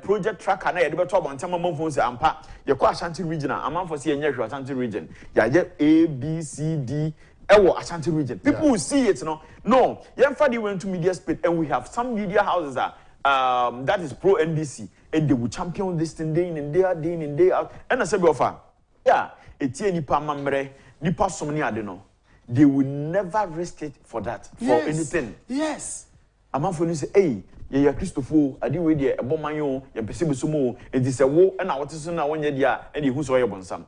project tracker na yede beto abontama monfo se ampa ye kwa Ashanti region amanfo se yenye hwe Ashanti region ya je A B C D ewo Ashanti region people will see it no yemfa dey went to media space and we have some media houses that is pro NDC and they will champion this thing day in and day out and I say be offer etie nipa mamre nipa somni ade no they will never risk it for that for anything amanfo ni say hey ye Christopher adi we de ebomanyo ye pese besomo enti se wo na wote so na wonye dia e hu so ye bonsam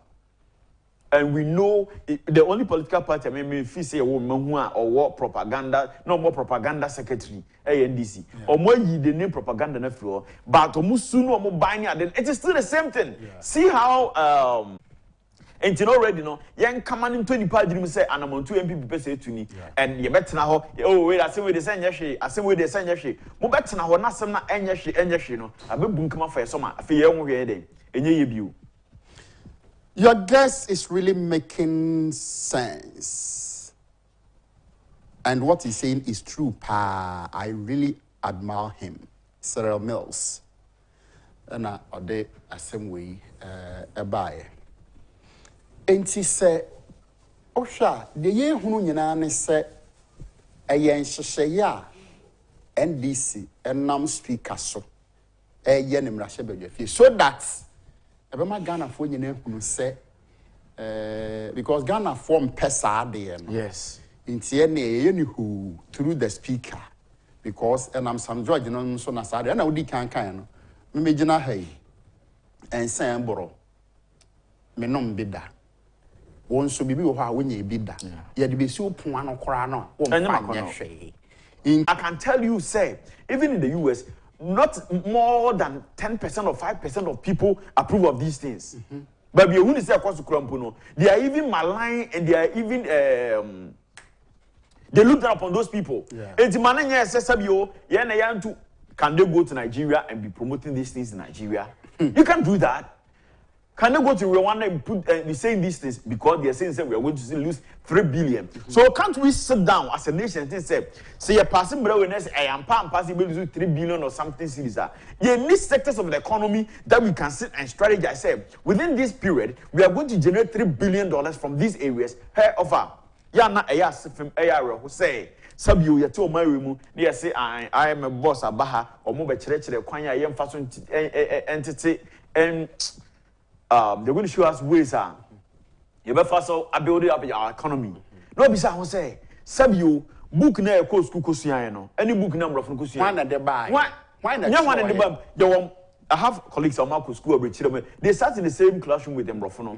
And we know the only political party, I mean, if you say a woman or war propaganda, no more propaganda secretary, ANDC, or more ye the name propaganda na floor, but Musuno or Mobania, then it is still the same thing. See how, and you know, already know, young command in 20 parties say, and I'm on 2 MP say to me, and you better now, oh, wait, I say with the same yashi, I say with the same yashi, Mobet now, not some yashi, no, I will boom come for summer, for your own day, and ye view. Your guess is really making sense. And what he's saying is true, pa. I really admire him. Cyril Mills. And I the same way buy. And he said, Osha, the year who you say a yen shaya NDC and nam speaker so a yenim rashe so that Ebema Ghana for you say because Ghana form pesa there. Yes. In Tiene who through the speaker because and I'm some judge no so na sade na odi kan no me gina hay and say mboro me nom bida won so bibi wo ha wonya bida ye de besi opon ano kora no wo I can tell you say even in the US not more than 10% or 5% of people approve of these things. But when you say across the Kurampuno, they are even malign and they are even they look down upon those people. And the man says, can they go to Nigeria and be promoting these things in Nigeria? You can't do that. Can they go to Rwanda and put be saying these things because they are saying we are going to lose 3 billion? So can't we sit down as a nation and say you're passing bread I am passing will lose 3 billion or something series? You need sectors of the economy that we can sit and strategize. Say within this period we are going to generate $3 billion from these areas. Hey, offer. Yeah, na from who say. Sabio ya to my room, they say I am a boss abaha or move church kwanya yem fason entity and they're going to show us ways you better first build up our economy. No bisa who say Sabio book na ko school kosuan no any book number from kosuan why not they buy why not yeah one in the bomb I have colleagues on my school they sat in the same classroom with them rofono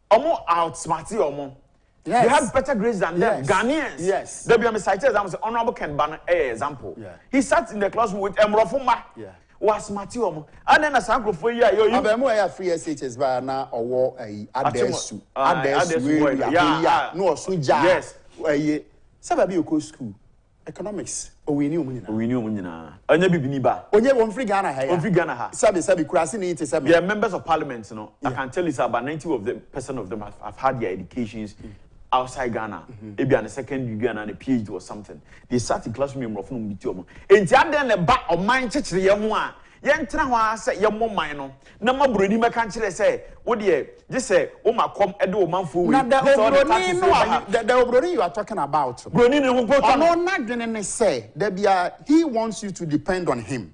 omo outsmarty omo. Yes. They have better grades than them. Ghanaians. Yes. They be a cited as Honorable Ken Banner example. He sat in the classroom with Emrofuma. Was Matthew. And then a sample for you. I'm free SHS by now or war a adesu. No, Suja. Yes. Sababi Oko School. Economics. We knew Munina. I never been ba. Onye one free Ghana. One free Ghana. Sabi Krasini it is. They are members of parliament, you know. I can tell you about 90% of them have had their educations outside Ghana, maybe on a second degree and a PhD or something. They sat in classroom of no bitium. And then the back of mine church the young one. Young Trawa say young mine. No more brody my country say, what ye just say, oh my come edo man fool. Now the Obroni you are talking about. Brony no not gonna say that he wants you to depend on him.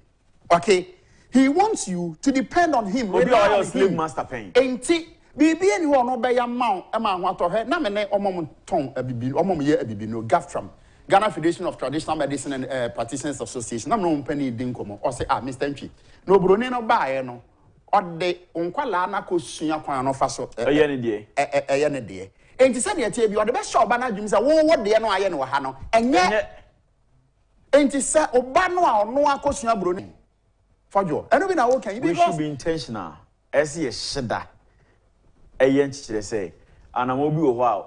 Okay? He wants you to depend on him. Maybe your slave master paying. Ain't Bibi anyone no be your mount, what to her, na me omom ton abibi, omom ye abibi no GAFTRAM, Ghana Federation of Traditional Medicine and Practitioners Association. I'm no penny dinkomo, or say, Mr. Nchi. No broni no buy no, or de unquala na kosunya kwa no faso, a yen day. And to send you are the best shop, and I do say, what the no iron or hano, and yet, and to say, Obano or no kosunya broni. Fordjour, and we should be intentional. As he is Shadrack. Say, and I'm be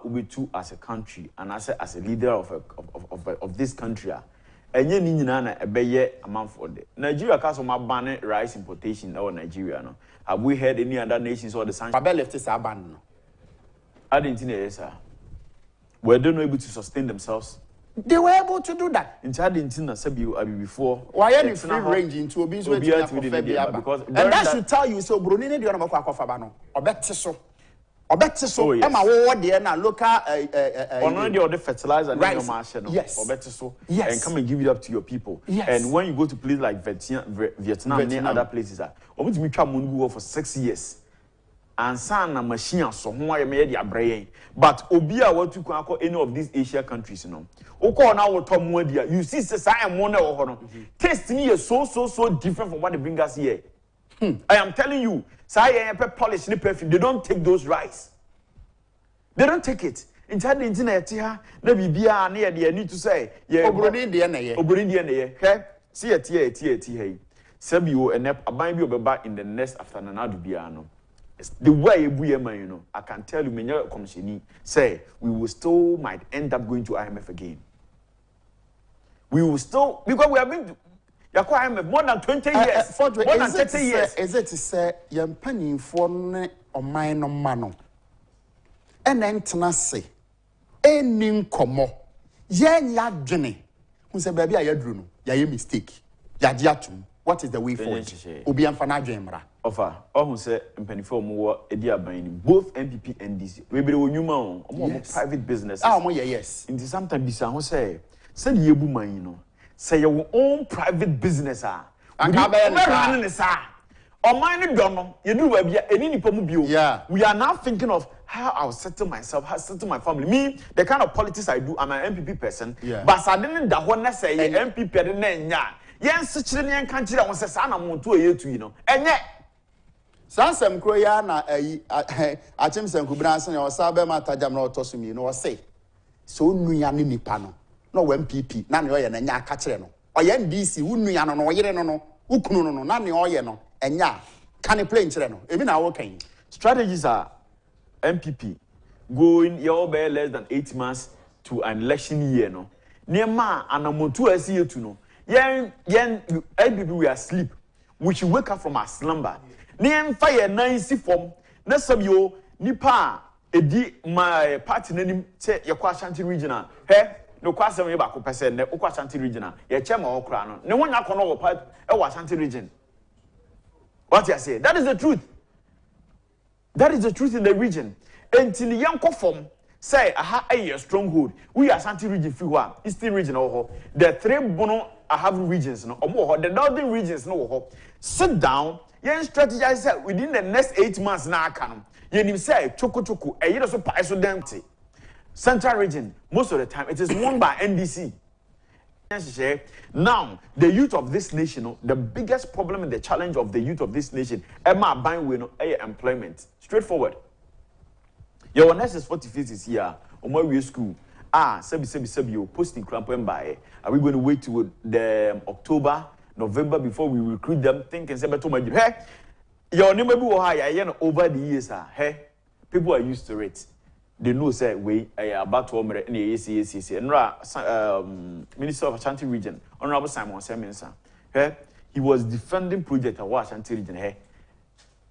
we too as a country and as a leader of this country. And you need a beye a month for the Nigeria castle my ban rice importation or Nigeria. No, have we heard any other nations or the sanctions? I left this abandoned. I didn't know, sir. Were they not able to sustain themselves? They were able to do that. In Chad didn't say before. Why are you free ranging to obese because and that should tell you so Brunini do not go for Bano or better so. So, Emma, what the local on the fertilizer and yes, or better so, yes, and come and give it up to your people. Yes. And when you go to places like Vietnam and other places, I want to meet Mungu for 6 years. And son a machine so why made their brain. But Obia what to call any of these Asian countries, you know. Oko now what Tom Modia, you see, I am one or taste me is so different from what they bring us here. I am telling you, say polish perfume, they don't take those rice. They don't take it. In China, na bibia na ye need to say, yeah, Obroni de na ye. Obroni de na ye. He, see a tie. Sebio and aban bi obeba in the next after nanadu bia no. The way you know, I can tell you, many committee say we will still might end up going to IMF again. We will still, because we have been to IMF more than 20 years. More than 30 years. Is it to say, young penny for or mine or mano? And then tenacity. Any como. Yen ya jenny. Who said, baby, I drew ya mistake. Ya diatum. What is the way forward? Obian Fanajemra. Offer, who say, and penny for more, a dear binding, both MPP and DC. We be new man, private business. Ah, yes. In the sometimes, Bisa, say ye woman, you know, say your own private business. And running this, or mine, don't you do any pomobio. Yeah, we are now thinking of how I'll settle myself, how settle my family. Me, the kind of politics I do, I'm an MPP person. Yeah, but I didn't that one say MPP and yes, such a country that was a son of 2 years, you know, and yet. Sansem kroya na achimsem kubranse na osabe matajam na otosumi no say so nuya ni nipa no na MPP na ne oye na nya aka kire no oye NDC unuya no no oyere no no ukunu no no na ne oye no enya can play kire no ebi na wo kan strategies are MPP going your be less than 8 months to an election year no nema anamotu asietu no yen MPP we are asleep we should wake up from our slumber. Name fire 90 form. Nesabio nipa edi my party name say your Ashanti regional. Hey, no kwasem ye ba ko pese ne Ashanti regional. Ye chema okra no. Ne wonya kono wo part e Ashanti region. What you say? That is the truth. That is the truth in the region. Until the young form say aha a stronghold. We Ashanti region fi ho Eastern region ho. The three bono I have regions no. The northern regions no. Sit down. Yen strategize within the next 8 months na aka no say choko e yere so pa so dempty central region most of the time it is won by NDC. Now the youth of this nation the biggest problem and the challenge of the youth of this nation ma ban we no employment straightforward your next is 40 is here on we school sebi posting cramp by are we going to wait to the October November before we recruit them, thinking say better my hey, your name be high over the years, hey, people are used to it. They know say we about to yes. And Minister of Ashanti Region, Honorable Simon Semensa, hey, he was defending project at Ashanti Region, hey.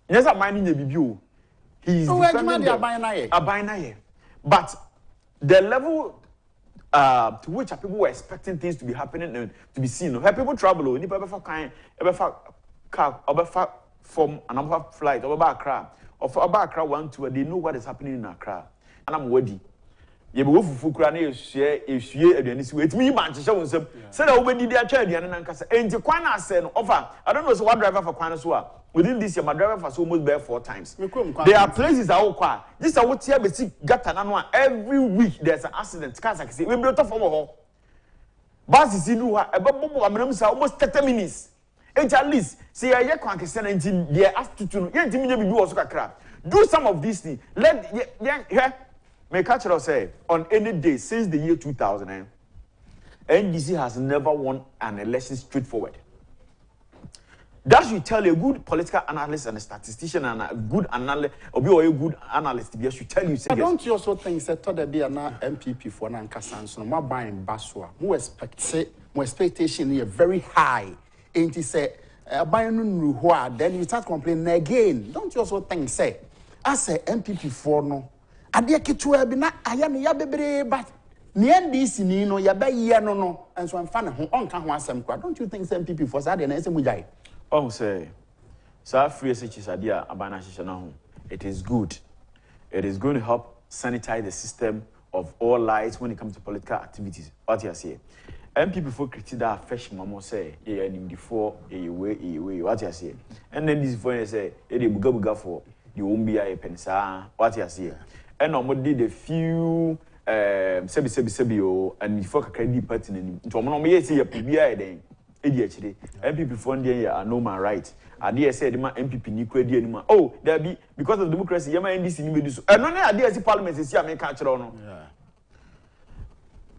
Yes, I'm minding the BBU. He's defending the but the level to which people were expecting things to be happening and to be seen. No, people travel. Any people kind, car, from another flight, or Accra, or for Accra 1 2. They know what is happening in Accra, and I'm ready. You go for Fukrani, share, and then it's me, man. To show them. Say that when they are charging, and the Kwana said, offer. I don't know so what driver for Kwanasua. Within this year, my driver was almost there 4 times. There are places that are this is what here we see every week there's an accident. Cars like say we built up from a bus is in almost 30 minutes. And at least say I can't send engine there asked to do some of these things. Let may catch it say on any day since the year 2000, NDC has never won an election straightforward. That should tell a good political analyst and a statistician and a good analyst, or a good analyst, they should tell you. Don't you also think that there be an MPP for an Ankasan, so more buying Baswa, more expectation here very high. Ain't he say, buying then you start complaining again. Don't you also think, say, I say MPP for no, I dear Kitua be not, I am yabe, but NDC no, yabe no, and so I'm fun on can want some. Don't you think some MPP for that and SMJ? Oh, say, so free as idea about it is good. It is going to help sanitize the system of all lights when it comes to political activities. What you say? MPP for critique that fresh mama say, yeah, before a way, what you say? And then this for say, they buga for you won't be a pensa, what you say? And I did a few sebi and before credit party to me say a PBI then. ADHD. MPP fund are no man right. Idea said the MPP ni kwedi anymore. Oh, there be because of democracy, yama NDC ni do so. And no idea see parliament is here, I catch no.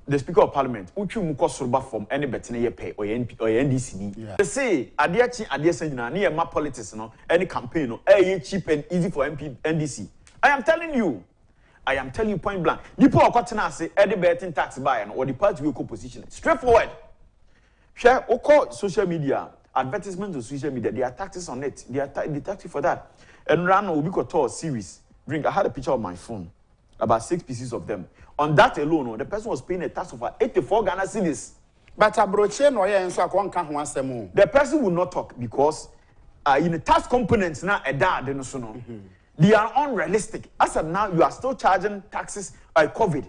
The Speaker of Parliament, Uchu Muko Surba from any better ye pay or NDC. They say idea saying near my politics, no, any campaign, no, cheap and easy for NDC. I am telling you point blank. People are cutting us say any betting tax buy or the party will position. Straightforward. Share or social media. Advertisement on social media, there are taxes on it. They are taxes for that. And ran a week or two series. I had a picture of my phone, about 6 pieces of them. On that alone, the person was paying a tax of 84 Ghana cedis. But a brochure no so one can once more. The person will not talk because in the tax components now a dad they are unrealistic. As of now, you are still charging taxes COVID.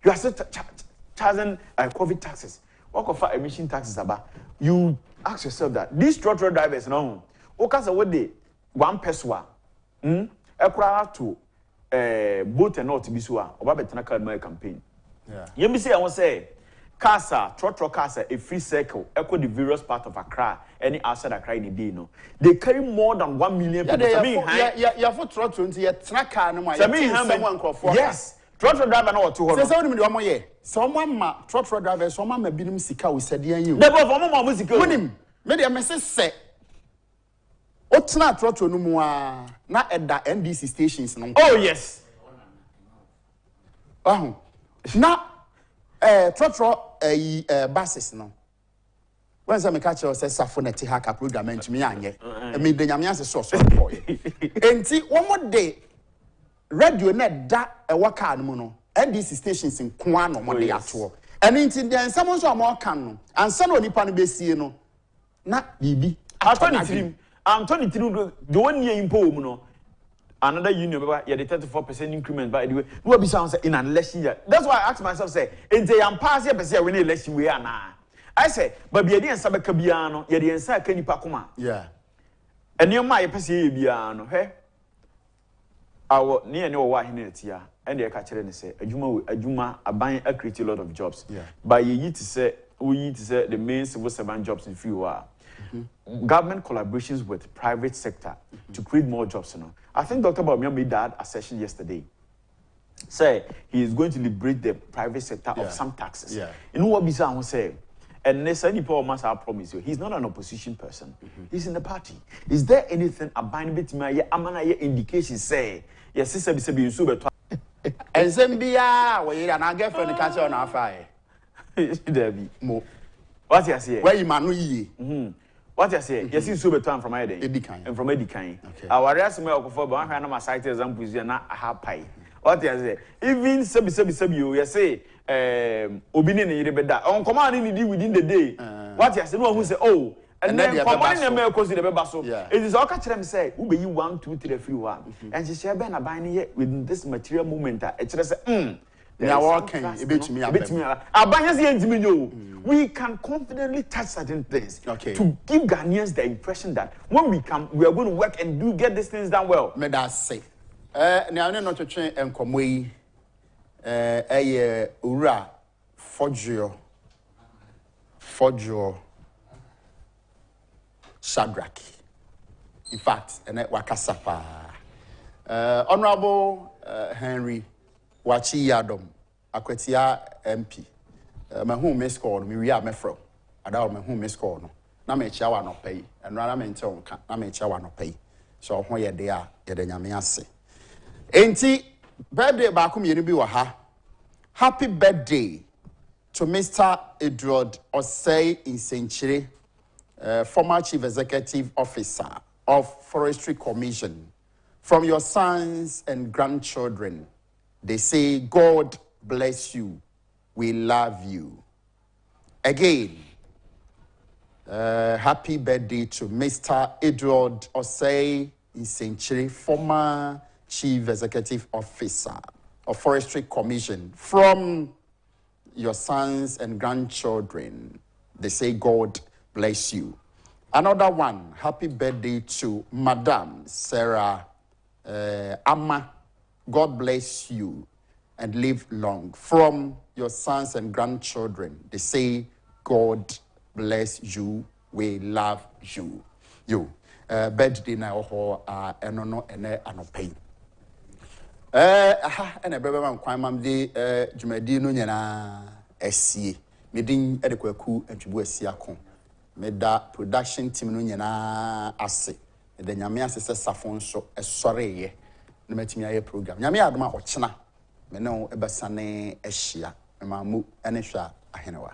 You are still charging COVID taxes. What of emission taxes about? You ask yourself that these truck drivers now, okay, so what they 1 person, to boat and not to be so about betting campaign. You may say, I want to say, Casa, truck Casa, a free circle, echo the various part of Accra, any outside Accra in the day, no. They carry more than 1 million people. Yeah, for truck 20 years, tracker, no, yes. Truck driver no 200. Say someone me one someone ma truck driver someone ma binim sika we said you. Never for mo music. Wonim me dey me say otna truck no mu a na eda NDC stations no. Oh yes. Na truck buses no. When say me catch you say safo na ti haka program ntimi anye. Me de nyame ase so boy. Enti one more day radio net da car no no NDC stations in kwa no mo de ato and inti den someone so mo kan no ansa na onipa no besie no na bibi I'm 23 the one year impo mu no another union yeah the 34% increment by the way no be sound say in an election year. That's why I ask myself say ente am pass here person we election we are na I say but be dey ensa beka bia no ye dey ensa ka nipa koma and you my person bia no he our near no wa here and the catcher and say ajuma aban create a lot of jobs but you to say the main civil servant jobs in few government collaborations with private sector to create more jobs. I think Dr. Bawumia made that assertion yesterday. Say he is going to liberate the private sector of some taxes. You know what Bisa will say? And necessarily Paul must have promised you. He's not an opposition person. He's in the party. Is there anything about bit my amana indication say? Yes, sister be saying super. And Zambia, where you and girlfriend catch on our fire. There be more. What you say? Where you manu What you say? Yes, it's super time from my day. And from Edikan. Our rest mail for one hand of my site examples, you're not a happy. What you say? Even Sabi, you say, Obinin and Rebeda. On command in the within the day. What you say? No one who say, oh, and then commanding the mail cause the Bebasso. It is all catch them say, Uber you 1, 2, 3, 4. And she shall ben a binding yet with this material moment. It's just they are walking a bit to me. We can confidently touch certain things to give Ghanaians the impression that when we come, we are going to work and get these things done well. May that say. Now, not to train and come away. Ura Fordjour Shadrack. In fact, and that Wakasapa. Honorable Henry Wachi Yadom, Akwetia MP. My home miss call me, we are my fro. I don't my home miss call no. Na me chawa no pay, and rather me tell na me chawa no pay. So when you're there, you're the nyamiase. Enti, birthday bakum yenibi waha. Happy birthday to Mr. Edward Osei Insenchire, former Chief Executive Officer of Forestry Commission. From your sons and grandchildren, they say, God bless you. We love you. Again, happy birthday to Mr. Edward Osei Insenchire, former Chief Executive Officer of Forestry Commission. From your sons and grandchildren, they say, God bless you. Another one, happy birthday to Madam Sarah Amma. God bless you and live long. From your sons and grandchildren, they say, God bless you. We love you. You. Birthday na ho eno no ene anopai. Aha ene bebe man kwan mam de dwumadi no nyina asie. Medin edekwaku antwibu asie akon. Meda production team no nyina ase. Meda nyame asese safon so esoreye. Na matimi aye program. Nyame adoma ochena. Me no ebasane ehia. Me mamu ene hwa ahenewa.